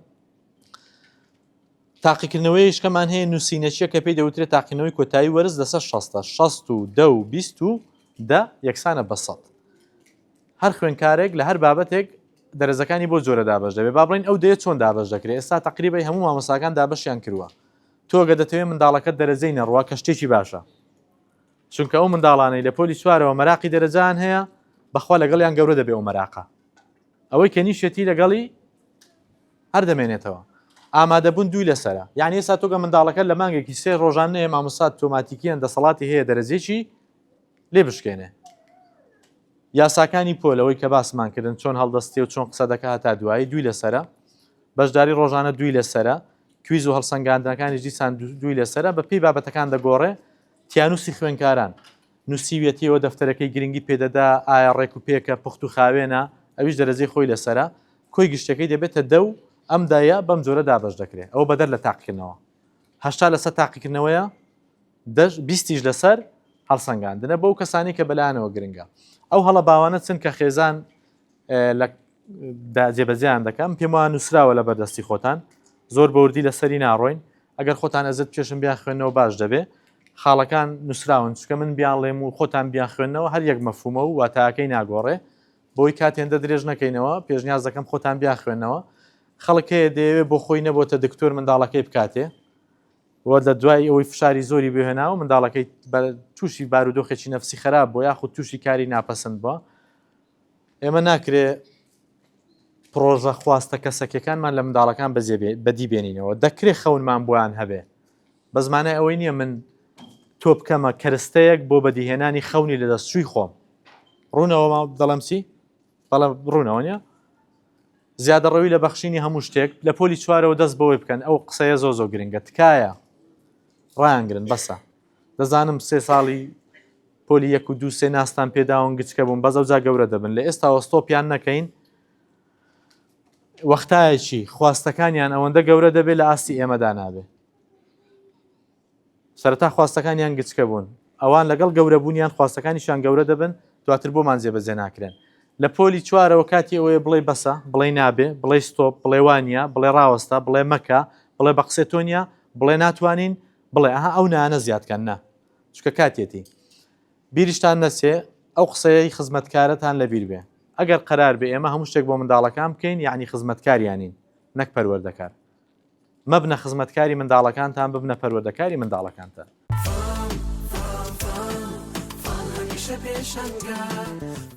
تاقیکردنەوەی شکەمان هەیە نووسینەچیە کە پێی دەوترێت تاقیکردنەوەی کۆتایی وەرز لەسەر 60 و 10 و 20 و 10 یەکسانە بە 100 هەر خوێنکارێک لە هەر بابەتێک دەرەجەکانی بۆ جۆرە دابەش دەبێت با بڵین ئەو دەیە چۆن دابەش دەکرێت ئێستا تقریبا هەموو مامۆستاکان دابەشیان کردووە تۆگە دەتەوێت منداڵەکەت دەرەجەی نەڕوا کە شتێکی باشە چونکە ئەو منداڵانەی لە پۆلی 4ەوە مەراقی دەرەجان هەیە بەخوا لەگەڵیان گەورە دەبێت ئەو مەراقە ئەوەی کە نیشەتی لەگەڵی هەر دەمێنێتەوە ئامادەبوون دوی لەسرە یعنی ئێستا تۆگە منداڵەکە لە مانگێکی 3 ڕۆژانەیە مامۆستا تۆماتیکیان دەسەڵاتی هەیە دەرەجێکی لێ بشکێنێ یاساکانی پۆلەوەی کە باسمان کردن چۆن هەڵدەستی و چۆن قسە دەکات هەتا دوایی دوی لەسرە بەشداری ڕۆژانە دوی لەسرە کویز و هەڵسەنگاندنەکانی دیسان دوی لەسرە بە پێی بابەتەکان دەگۆڕێ تیانوسی خوێنکاران نووسیوێتیەوە دەفتەرەکەی گرنگی پێدەدا ئایا ڕێک و پێکە پوخت و خاوێنە ئەویش دەرەجەی خۆی لەسرە کۆی گشتەکەی دەبێتە دە و ئەم دایە بەم جۆرە دابەش دەکرێت ئەو بەدەر لە تاقیکردنەوە هەشتا لەسەر تاقیکردنەوەیە 20 لەسەر هەڵسەنگاندنە بەو کەسانی کە بەلایەنەوە گرنگە ئەو هەڵە باوانە چن کە خێزان لە جێبەجیان دەکەم پێم وان نووسراوە لە بەردەستی خۆتان زۆر بەوردی لەسەری ناڕۆین ئەگەر خۆتان ئەزت پێشم بیان خوێنەوە باش دەبێ خاڵەکان نووسراون چکە من بیان لێم و خۆتان بیان خوێنەوە هەر یەک مەفهومە و واتاکەی ناگۆڕێ بۆی کاتێندە درێژ نەکەینەوە پێشنیاز دەکەم خۆتان بیان خوێنەوە خەڵکەیە دەیەوێت بۆ خۆی نەبۆتە دکتۆر منداڵەکەی بکاتێ وە لە دوای ئەوەی فشاری زۆری بهێنا و منداڵەکەی تووشی بارودۆخێکی نەفسی خراپ بۆ یاخود تووشی کاری ناپەسەند بە ئێمە ناکرێ پرۆژە خواستە کەسەکەکانمان لە منداڵەکان بەدی بێنینەوە دەکرێت خەونمان بۆیان هەبێ بە زمانە ئەوەی نییە من تۆ بکەمە کەرستەیەک بۆ بەدیهێنانی خەونی لە دەستچووی خۆم ڕوونەوە دەڵم چی بەڵام ڕوونەوە نیە زیادەڕەوی لە بەخشینی هەموو شتێک لە پۆلی 4ەوە دەست بەوەی بکەن ئەو قسەیە زۆ گرنگە تکایە ڕایانگرن بەسە دەزانم 3 ساڵی پۆلی 1 و 2 3 ناستان پێداون گچکە بوون بەزە جا گەورە دەبن لە ئێستاوە ستۆپیان نەکەین وەختایەکی خواستەکانیان ئەوەندە گەورە دەبێت لە ئاستی ئێمەدا نابێ سەرەتا خواستەکانیان گچکە بوون ئەوان لەگەڵ گەورەبوونیان خواستەکانیشان گەورە دەبن دواتر بۆمان جێبەجێ ناکرێن لە پۆلی 4ەوە کاتی ئەوەیە بڵێ بەسە بڵێ نابێ بڵێ ستۆپ بڵێ وانە بڵێ ڕاوەستا بڵێ مەکە بڵێ بە قسێتۆنیا بڵێ ناتوانین بڵێ ئەها ئەو نانە زیادکەن نا چکە کاتێتی بیریشتان نەچێ ئەو قسەیەی خزمەتکارەتان لەبیر بێ ئەگەر قەرار بێ ئێمە هەموو شتێک بۆ منداڵەکان بکەین یعنی خزمەتکاریانین نەک پەروەردەکار مەبنە خزمەتکاری منداڵەکانتان ببنە پەروەردەکاری منداڵەکانتان